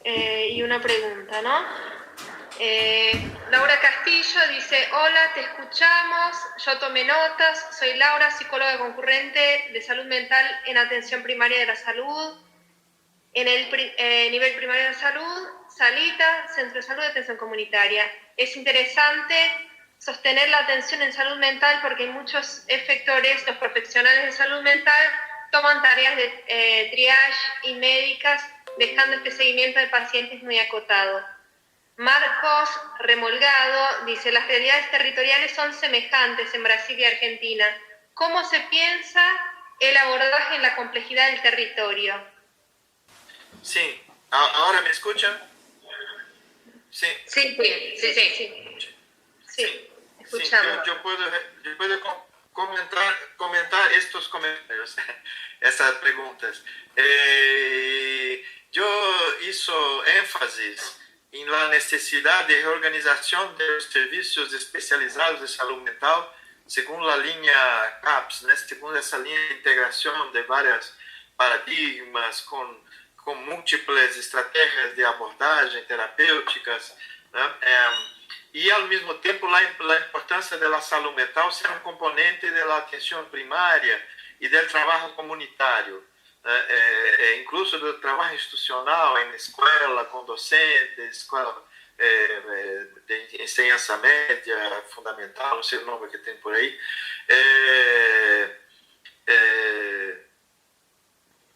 y una pregunta, ¿no? Laura Castillo dice: hola, te escuchamos, yo tomé notas, soy Laura, psicóloga concurrente de salud mental en atención primaria de la salud, en el nivel primario de salud, Salita, Centro de Salud de Atención Comunitaria. Es interesante sostener la atención en salud mental porque en muchos efectores, los profesionales de salud mental toman tareas de triage y médicas, dejando este seguimiento de pacientes muy acotado. Marcos Remolgado dice, las realidades territoriales son semejantes en Brasil y Argentina. ¿Cómo se piensa el abordaje en la complejidad del territorio? Sí, ¿ahora me escuchan? Sí. Sí, escuchamos. Yo puedo comentar estos comentarios, estas preguntas. Yo hizo énfasis en la necesidad de reorganización de los servicios especializados de salud mental según la línea CAPS, ¿no? Según esa línea de integración de varios paradigmas con múltiples estrategias de abordaje terapêuticas, ¿no? Y al mismo tiempo la importancia de la salud mental ser un componente de la atención primaria y del trabajo comunitario, incluso del trabajo institucional en escuela, con docentes, escuela de enseñanza media, fundamental, no sé el nombre que tem por ahí.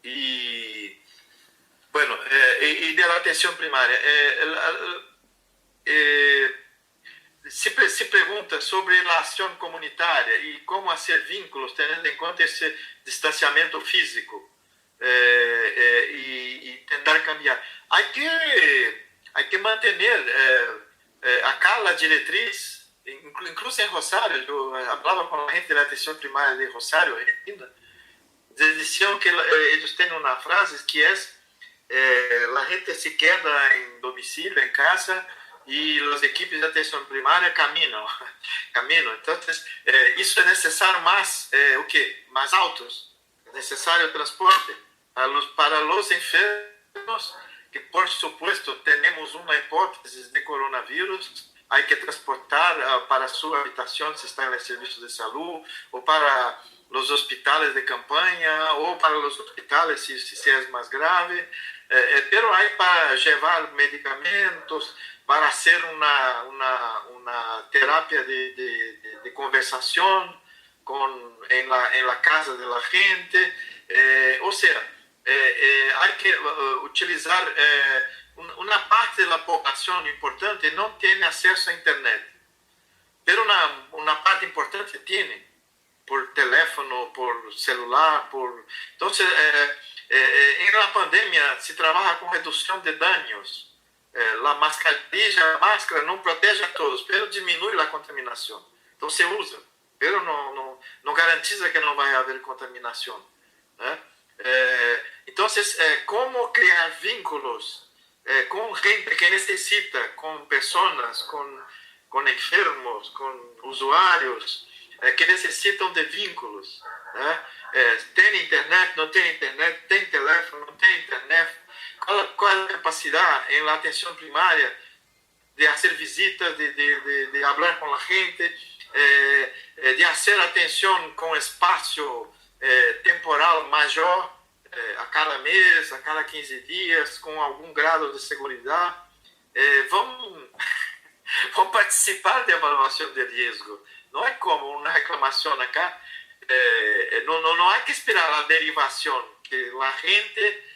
Y bueno, y de la atención primaria. Se pregunta sobre la acción comunitaria y cómo hacer vínculos teniendo en cuenta ese distanciamiento físico y intentar cambiar. Hay que mantener acá la directriz, incluso en Rosario. Yo hablaba con la gente de la atención primaria de Rosario, Argentina. Decían que ellos tienen una frase que es la gente se queda en domicilio, en casa, y los equipos de atención primaria caminan. Entonces, eso es necesario más, más autos, es necesario transporte para los enfermos, que por supuesto tenemos una hipótesis de coronavirus, hay que transportar para su habitación si está en el servicio de salud, o para los hospitales de campaña, o para los hospitales si es más grave, pero hay para llevar medicamentos, para hacer una terapia de conversación en la casa de la gente. O sea, hay que utilizar una parte de la población importante no tiene acceso a internet, pero una parte importante tiene, por teléfono, por celular, Entonces, en la pandemia se trabaja con reducción de daños. La máscara no protege a todos, pero diminui la contaminación. Entonces se usa, pero no garantiza que no vaya a haber contaminación. Entonces, ¿cómo crear vínculos con gente que necesita, con personas, con enfermos, con usuarios que necesitan de vínculos? Tem internet, não tem internet, tem teléfono, não tem internet? Qual é a capacidade en la atención primaria de hacer visitas, de hablar con la gente, de hacer atención con espacio temporal mayor a cada mes, a cada 15 días, con algún grado de seguridad? Vamos participar de evaluación de riesgo. No hay como una reclamación acá. No hay que esperar la derivación, que la gente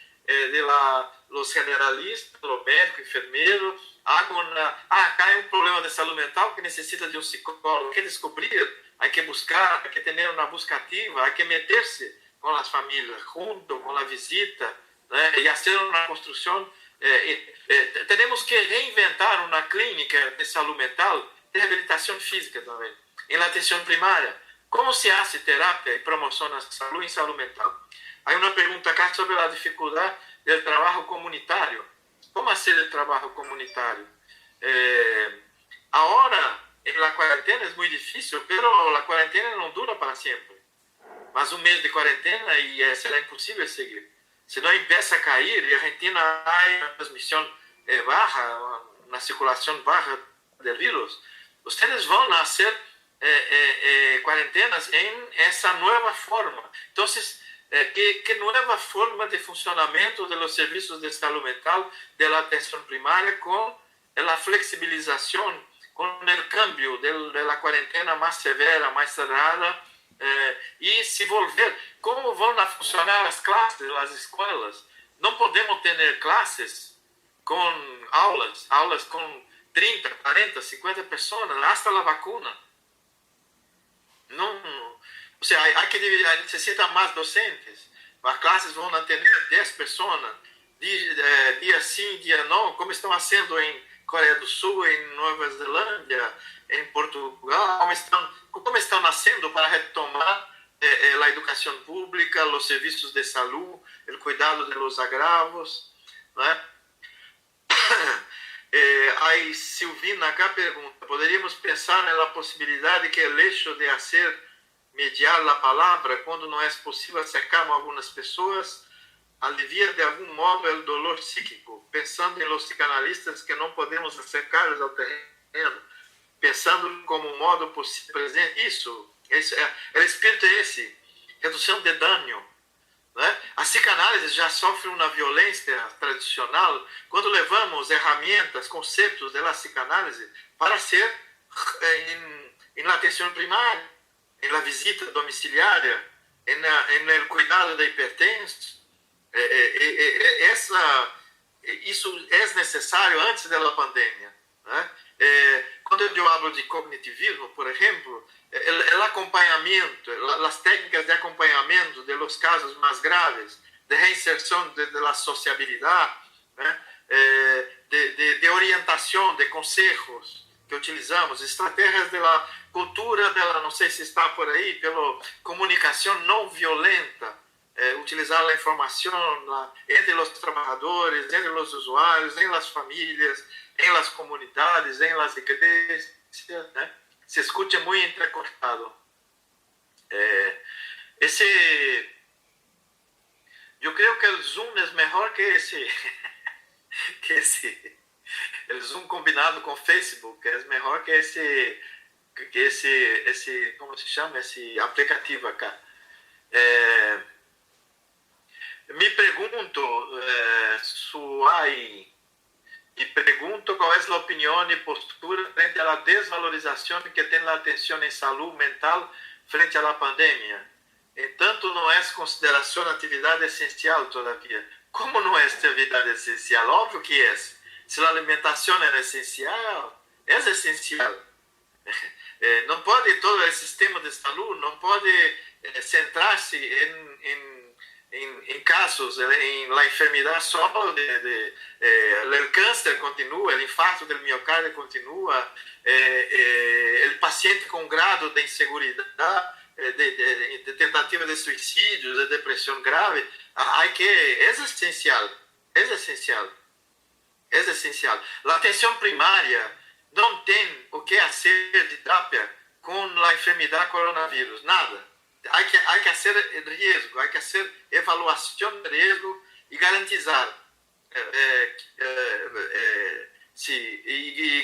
los generalistas, los médicos, enfermeros, acá hay un problema de salud mental que necesita de un psicólogo. Hay que descubrir, hay que buscar, hay que tener una busca activa, hay que meterse con las familias, junto con la visita, y hacer una construcción. Tenemos que reinventar una clínica de salud mental, de rehabilitación física también, en la atención primaria. ¿Cómo se hace terapia y promoción de salud en salud mental? Hay una pregunta acá sobre la dificultad del trabajo comunitario. ¿Cómo hacer el trabajo comunitario? Ahora, en la cuarentena es muy difícil, pero la cuarentena no dura para siempre. Más un mes de cuarentena y será imposible seguir. Si no empieza a caer, en Argentina hay una transmisión baja, una circulación baja del virus, ustedes van a hacer cuarentenas en esa nueva forma. Entonces, ¿qué nueva forma de funcionamiento de los servicios de salud mental, de la atención primaria, con la flexibilización, con el cambio de la cuarentena más severa, más cerrada, y si volver, ¿cómo van a funcionar las clases de las escuelas? No podemos tener clases con aulas con 30, 40, 50 pessoas, hasta la vacuna. Não, o sea, necessita mais docentes. As classes vão ter 10 pessoas, dia sim, dia não, como estão fazendo em Coreia do Sul, em Nova Zelândia, em Portugal, como estão nascendo para retomar a educação pública, os serviços de saúde, o cuidado de los agravos, né? Aí Silvina acá pergunta, poderíamos pensar na possibilidade que o hecho de hacer mediar a palavra, quando não é possível acercarmos algumas pessoas, alivia de algum modo o dolor psíquico, pensando em los psicanalistas que não podemos acercar-los ao terreno, pensando como um modo possível presente. Isso o espírito é esse, redução de dano, né? A psicanálise já sofre uma violência tradicional quando levamos ferramentas, conceitos da psicanálise para ser em atenção primária, em la visita domiciliária, em el cuidado de hipertensos. Isso é necessário antes da pandemia, né? Quando eu falo de cognitivismo, por exemplo, o acompanhamento, as técnicas de acompanhamento de los casos mais graves, de reinserção da sociabilidade, né? de orientação, de conselhos que utilizamos, estratégias da cultura não sei se está por aí, pela comunicação não violenta, utilizar a informação entre os trabalhadores, entre os usuários, em las famílias, em las comunidades, em las igrejas, né? Se escuta muito entrecortado. Eu creio que o Zoom é melhor que o Zoom combinado com o Facebook, é melhor que esse como se chama, esse aplicativo acá. Me pergunto qual é a opinião e postura frente à desvalorização que tem a atenção em saúde mental frente à pandemia. Entanto, não é consideração atividade essencial todavia. Como não é atividade essencial? Óbvio que é. Se a alimentação é essencial, é essencial. Não pode todo o sistema de saúde, não pode centrar-se em casos, em la enfermidade só, o câncer continua, o infarto do miocárdio continua, o paciente com grado de inseguridade, de tentativa de suicídio, de depressão grave, é essencial. A atenção primária não tem o que fazer de terapia com a enfermidade coronavírus, nada. Há que fazer risco, há que fazer avaliação de risco e garantizar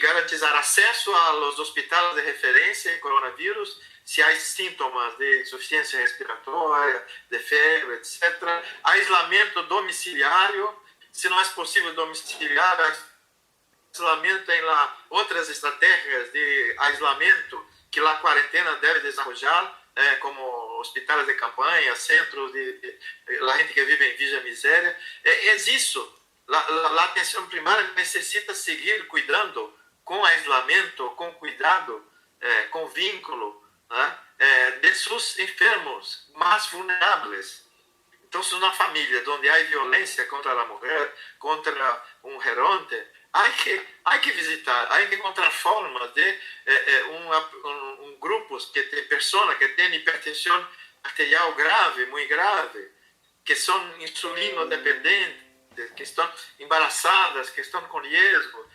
garantizar acesso aos hospitais de referência em coronavírus, se há sintomas de insuficiência respiratória, de febre, etc. Aislamento domiciliário, se não é possível domiciliar, aislamento em outras estratégias de aislamento que a quarentena deve desenvolver, como hospitais de campanha, centros de a gente que vive em vigia miséria. É isso. A atenção primária necessita seguir cuidando com aislamento, com cuidado, com vínculo, né, de seus enfermos mais vulneráveis. Então, se uma família onde há violência contra a mulher, contra um geronte, há que visitar, há que encontrar formas de grupos que tem pessoas que têm hipertensão arterial grave, muito grave, que são insulino dependentes, que estão embarazadas, que estão com risco.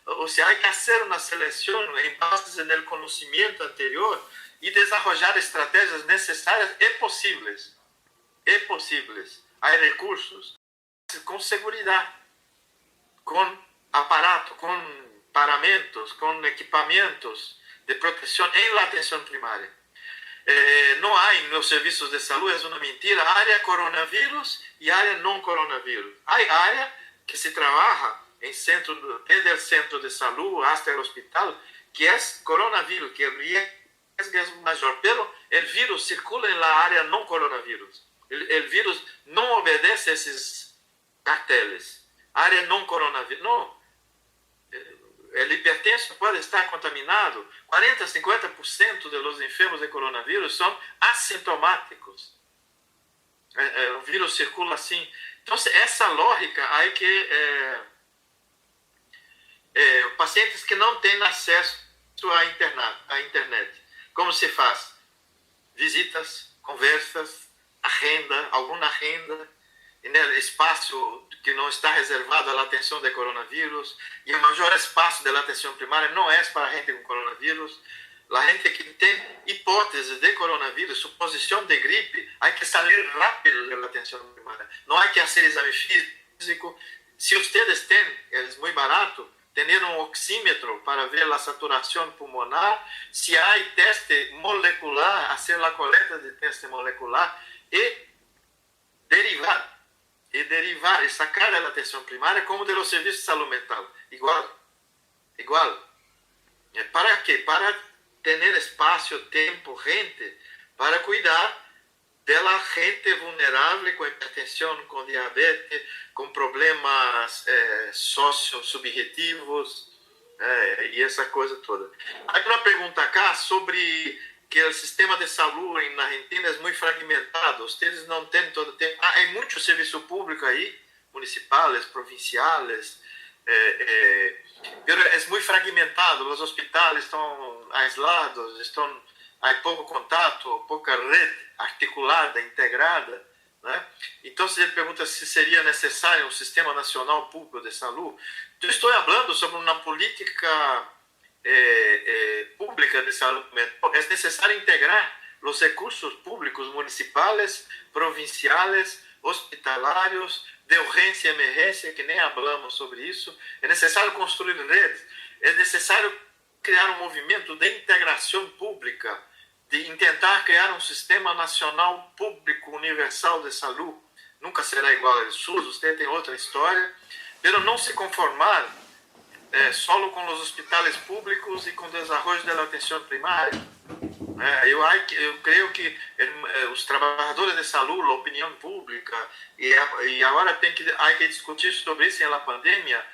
Ou seja, há que fazer uma seleção em base no conhecimento anterior e desenvolver estratégias necessárias e possíveis. Há recursos com segurança, com aparato, com paramentos, com equipamentos de proteção em atenção primária. Não há nos serviços de saúde, é uma mentira, área coronavírus e área não coronavírus. Há área que se trabalha em centro, desde o centro de saúde até o hospital, que é coronavírus, que o risco é maior, pero o vírus circula na área não coronavírus. O vírus não obedece a esses carteles. Área não coronavírus. Não. el hipertenso puede estar contaminado. 40-50% de los enfermos de coronavirus son asintomáticos. O vírus circula assim. Então, essa lógica aí que pacientes que não têm acesso à internet. Como se faz? Visitas, conversas, alguma agenda, espaço que não está reservado à atenção de coronavírus, e o maior espaço da atenção primária não é para a gente com coronavírus. A gente que tem hipótese de coronavírus, suposição de gripe, há que sair rápido da atenção primária. Não há que fazer exame físico. Se vocês têm, é muito barato, ter um oxímetro para ver a saturação pulmonar, se há teste molecular, fazer a coleta de teste molecular e derivar e sacar da atenção primária como de los serviços de saúde mental. Igual. ¿Para quê? Para ter espaço, tempo, gente, para cuidar da gente vulnerável com hipertensão, com diabetes, com problemas socio-subjetivos, e essa coisa toda. Há uma pergunta cá sobre que o sistema de saúde na Argentina é muito fragmentado. Vocês não têm todo o tempo. Há muito serviço público aí, municipais, provinciais, mas é muito fragmentado. Os hospitais estão aislados, há pouco contato, pouca rede articulada, integrada, né? Então, se ele pergunta se seria necessário um sistema nacional público de saúde, eu estou falando sobre uma política pública de saúde mental. É necessário integrar os recursos públicos municipais, provinciais, hospitalários, de urgência e emergência, que nem falamos sobre isso. É necessário construir redes, é necessário criar um movimento de integração pública, de tentar criar um sistema nacional público universal de saúde. Nunca será igual ao SUS, você tem outra história, mas não se conformar só com os hospitais públicos e com o desenvolvimento da atenção primária. Eu creio que os trabalhadores de saúde, a opinião pública, e agora há que discutir sobre isso na pandemia,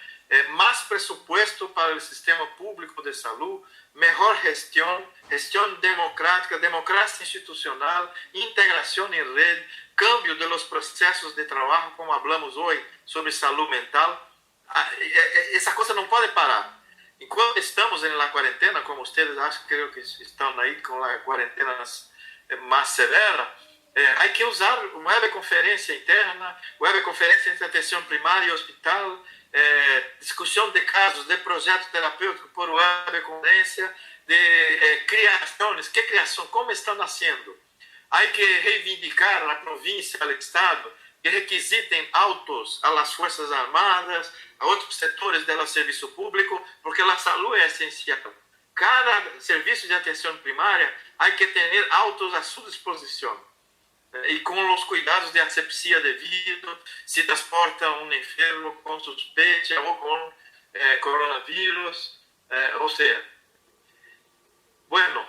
mais pressuposto para o sistema público de saúde, melhor gestão democrática, democracia institucional, integração em rede, câmbio dos processos de trabalho, como falamos hoje sobre saúde mental. Essa coisa não pode parar. Enquanto estamos na quarentena, como vocês creio que estão aí com a quarentena mais severa, há que usar webconferência interna, webconferência entre atenção primária e hospital, discussão de casos, de projetos terapêuticos por webconferência, de criações, que criação, como estão nascendo. Há que reivindicar a província, o Estado, que requisitem autos às Forças Armadas, a outros setores do serviço público, porque a saúde é essencial. Cada serviço de atenção primária há que ter autos à sua disposição. E com os cuidados de asepsia devido, se transporta um enfermo com suspeita ou com coronavírus, ou seja, bueno,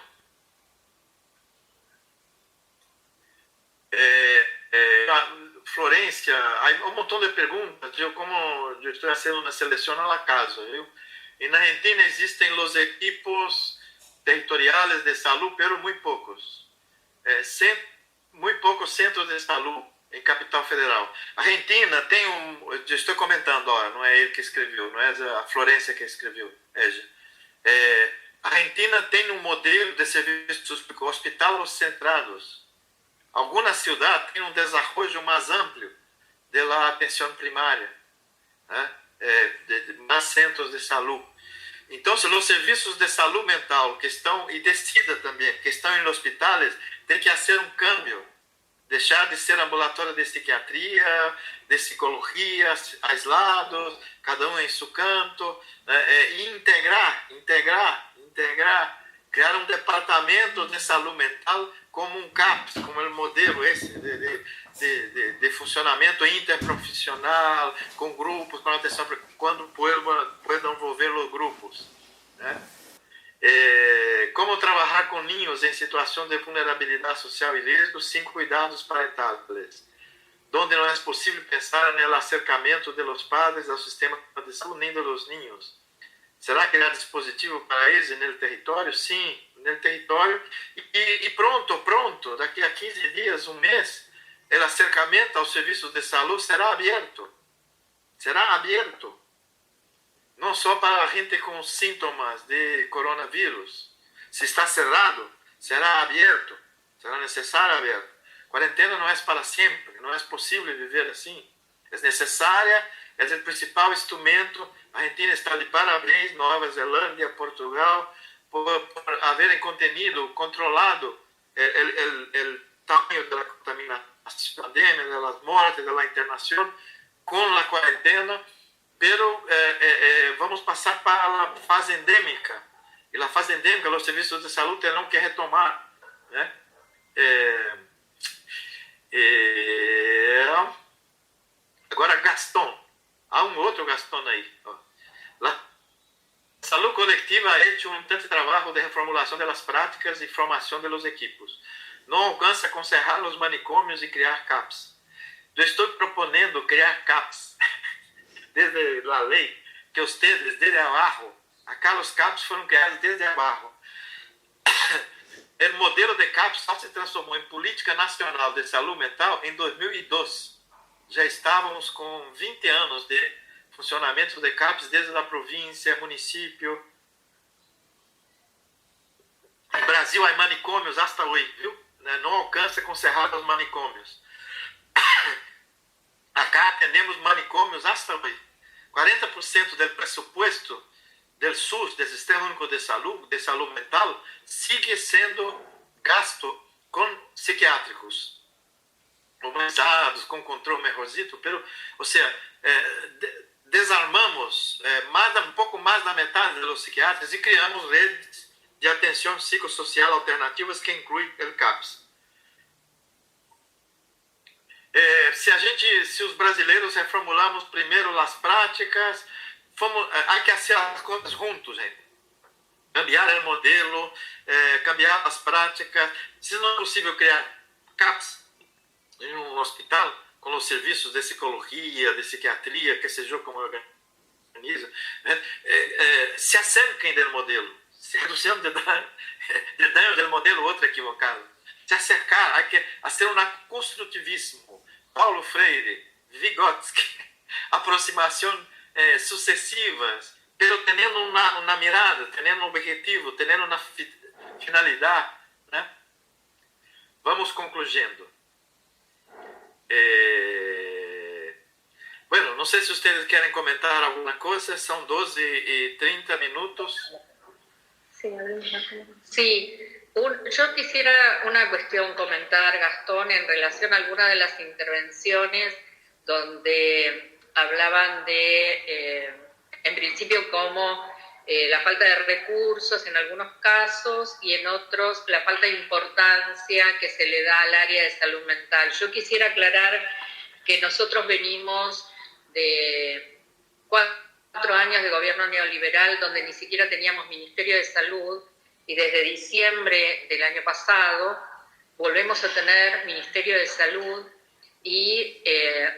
Florência, há um montão de perguntas, como eu estou fazendo uma seleção ao acaso, viu? E na Argentina existem os equipos territoriais de saúde, pero muito poucos. Muito poucos centros de saúde em capital federal. A Argentina tem eu estou comentando agora, não é ele que escreveu, não é a Florência que escreveu, a Argentina tem um modelo de serviços hospitalares centrados. Algumas cidades têm um desenvolvimento mais amplo da atenção primária, né? Mais centros de saúde. Então, os serviços de saúde mental que estão, e de SIDA também, que estão em hospitais, tem que fazer um câmbio, deixar de ser ambulatório de psiquiatria, de psicologia, aislados, cada um em seu canto, e integrar, criar um departamento de saúde mental como um CAPS, como o modelo esse de funcionamento interprofissional, com grupos, com atenção, quando puedan envolver os grupos, né? Como trabalhar com niños em situação de vulnerabilidade social e risco sem cuidados parentais, onde não é possível pensar no acercamento de los padres ao sistema de saúde nem de los niños, Será que há dispositivo para eles no território? Sim, no território. E pronto, daqui a 15 dias, um mês, o acercamento aos serviços de saúde será aberto. Será aberto. Não só para a gente com sintomas de coronavírus. Se está cerrado, será aberto. Será necessário aberto. Quarentena não é para sempre. Não é possível viver assim. É necessária, é o principal instrumento. A Argentina está de parabéns, Nova Zelândia, Portugal, por haverem contenido, controlado o tamanho da contaminação pandemia, das mortes, da internação, com a quarentena, pero vamos passar para a fase endêmica. E a fase endêmica, os serviços de saúde terão que retomar, né? Agora, Gastón. Há um outro Gastón aí. La salud colectiva ha hecho un intenso trabajo de reformulación de las prácticas y formación de los equipos. No alcanza con cerrar los manicomios y crear CAPs. Yo estoy proponiendo crear CAPs desde la ley, que ustedes desde abajo, acá los CAPs fueron creados desde abajo. El modelo de CAPs só se transformou em Política Nacional de Saúde Mental em 2002. Já estávamos com 20 anos de funcionamento de CAPs desde a província, município. No Brasil há manicômios hasta hoje, viu? Não alcança com cerrar os manicômios. Acá atendemos manicômios hasta hoje. 40% do pressuposto do SUS, do Sistema Único de Saúde Mental, sigue sendo gasto com psiquiátricos humanizados, com controle melhorzito, ou seja, desarmamos um pouco mais da metade dos psiquiatras e criamos redes de atenção psicossocial alternativas que incluem o CAPS. Se os brasileiros reformulamos primeiro as práticas, há que fazer as coisas juntos, gente. Cambiar o modelo, cambiar as práticas. Se não é possível criar CAPS em um hospital, com os serviços de psicologia, de psiquiatria, que seja como organiza, né? Se acerquem do modelo, se redução de dano do modelo outro equivocado. Se acercar, há que fazer um construtivismo. Paulo Freire, Vygotsky, aproximação sucessivas, pero tendo uma mirada, tendo um objetivo, tendo uma finalidade, né? Vamos concluindo. Bueno, não sei se vocês querem comentar alguma coisa, são 12:30 minutos. Sí, yo quisiera una cuestión comentar, Gastón, en relación a algunas de las intervenciones donde hablaban de, en principio, como la falta de recursos en algunos casos y en otros la falta de importancia que se le da al área de salud mental. Yo quisiera aclarar que nosotros venimos de 4 años de gobierno neoliberal donde ni siquiera teníamos Ministerio de Salud y desde diciembre del año pasado volvemos a tener Ministerio de Salud y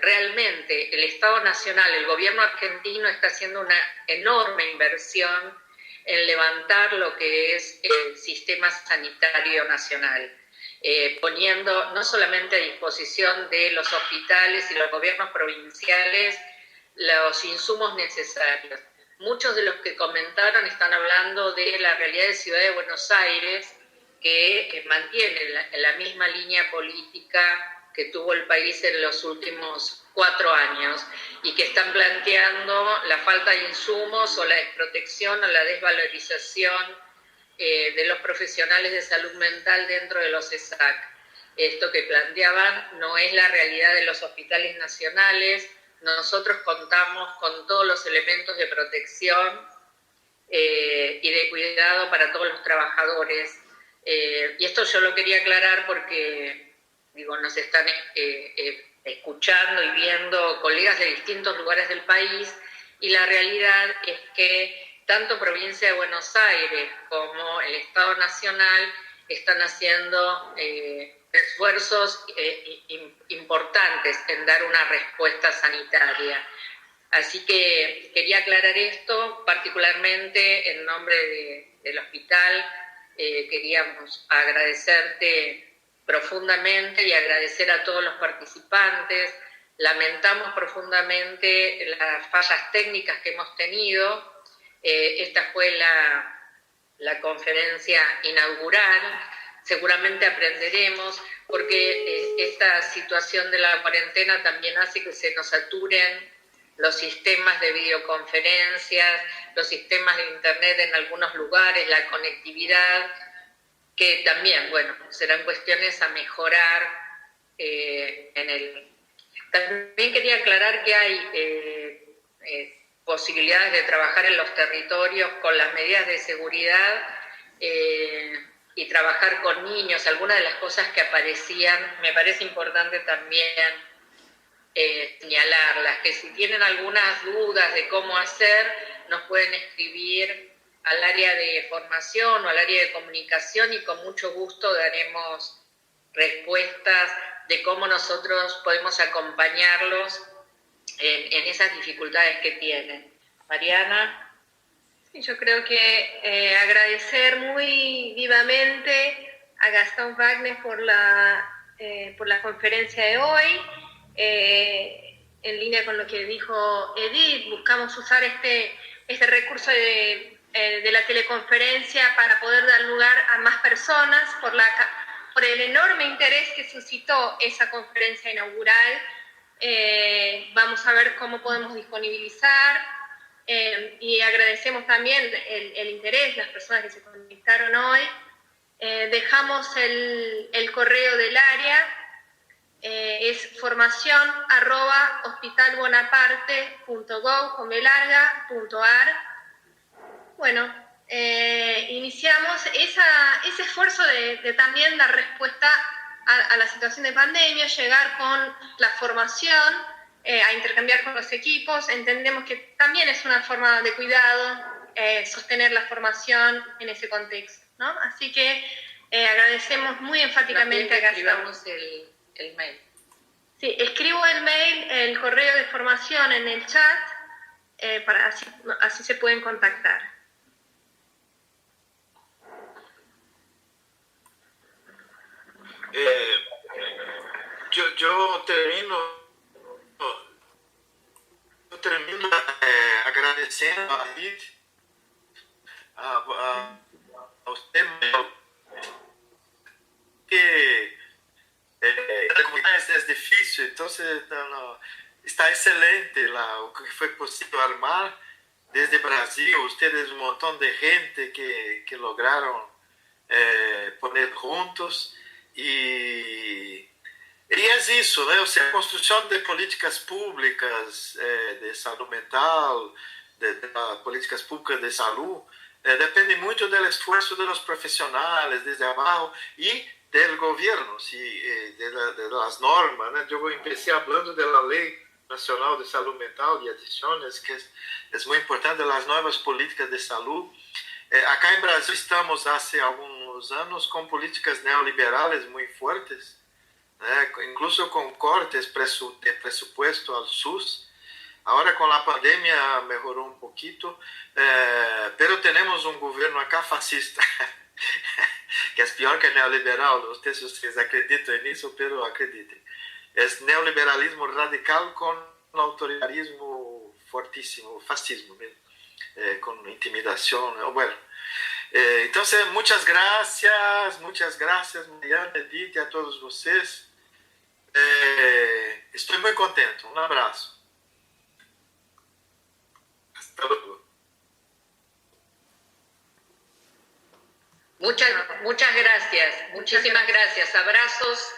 realmente el Estado Nacional, el gobierno argentino está haciendo una enorme inversión en levantar lo que es el sistema sanitario nacional, poniendo no solamente a disposición de los hospitales y los gobiernos provinciales los insumos necesarios. Muchos de los que comentaron están hablando de la realidad de Ciudad de Buenos Aires, que mantiene la misma línea política que tuvo el país en los últimos 4 años y que están planteando la falta de insumos o la desprotección o la desvalorización de los profesionales de salud mental dentro de los ESAC. Esto que planteaban no es la realidad de los hospitales nacionales. Nosotros contamos con todos los elementos de protección y de cuidado para todos los trabajadores. Y esto yo lo quería aclarar porque nos están escuchando y viendo colegas de distintos lugares del país y la realidad es que tanto Provincia de Buenos Aires como el Estado Nacional están haciendo esfuerzos importantes en dar una respuesta sanitaria. Así que quería aclarar esto, particularmente en nombre del hospital. Queríamos agradecerte profundamente y agradecer a todos los participantes. Lamentamos profundamente las fallas técnicas que hemos tenido. Esta fue la conferencia inaugural. Seguramente aprenderemos, porque esta situación de la cuarentena también hace que se nos saturen los sistemas de videoconferencias, los sistemas de internet en algunos lugares, la conectividad, que también, bueno, serán cuestiones a mejorar También quería aclarar que hay posibilidades de trabajar en los territorios con las medidas de seguridad y trabajar con niños. Algunas de las cosas que aparecían, me parece importante también señalarlas, que si tienen algunas dudas de cómo hacer, nos pueden escribir al área de formación o al área de comunicación y con mucho gusto daremos respuestas de cómo nosotros podemos acompañarlos en esas dificultades que tienen. Mariana. Sí, yo creo que agradecer muy vivamente a Gastón Wagner por la conferencia de hoy. En línea con lo que dijo Edith, buscamos usar este recurso de la teleconferencia para poder dar lugar a más personas por el enorme interés que suscitó esa conferencia inaugural. Vamos a ver cómo podemos disponibilizar y agradecemos también el interés de las personas que se conectaron hoy. Dejamos el correo del área. Es formacion@hospitalbonaparte.gov.ar. Bueno, iniciamos ese esfuerzo de también dar respuesta a la situación de pandemia, llegar con la formación, a intercambiar con los equipos. Entendemos que también es una forma de cuidado sostener la formación en ese contexto, ¿no? Así que agradecemos muy enfáticamente a Gastón. El mail. Sí, escribo el mail, el correo de formación en el chat, para así se pueden contactar. Yo termino agradeciendo a Edith, a usted, que es difícil, entonces está excelente lo que fue posible armar desde Brasil. Ustedes, un montón de gente que lograron poner juntos y es eso, ¿no? O sea, construcción de políticas públicas de salud mental, de políticas públicas de salud, depende mucho del esfuerzo de los profesionales desde abajo y del gobierno, ¿sí? de las normas, ¿no? Yo empecé hablando de la Ley Nacional de Salud Mental y Adicciones, que es muy importante, las nuevas políticas de salud. Acá en Brasil estamos hace algunos años con políticas neoliberales muy fuertes, incluso con cortes de presupuesto al SUS. Ahora con la pandemia mejoró un poquito, pero tenemos un gobierno acá fascista, que es peor que neoliberal. No sé si ustedes acreditan en eso, pero acrediten. Es neoliberalismo radical con autoritarismo fortísimo, fascismo mismo, con intimidación. Bueno, entonces muchas gracias, Mariana, Edith, y a todos ustedes. Estoy muy contento. Un abrazo. Hasta luego. Muchas gracias, muchísimas gracias. Abrazos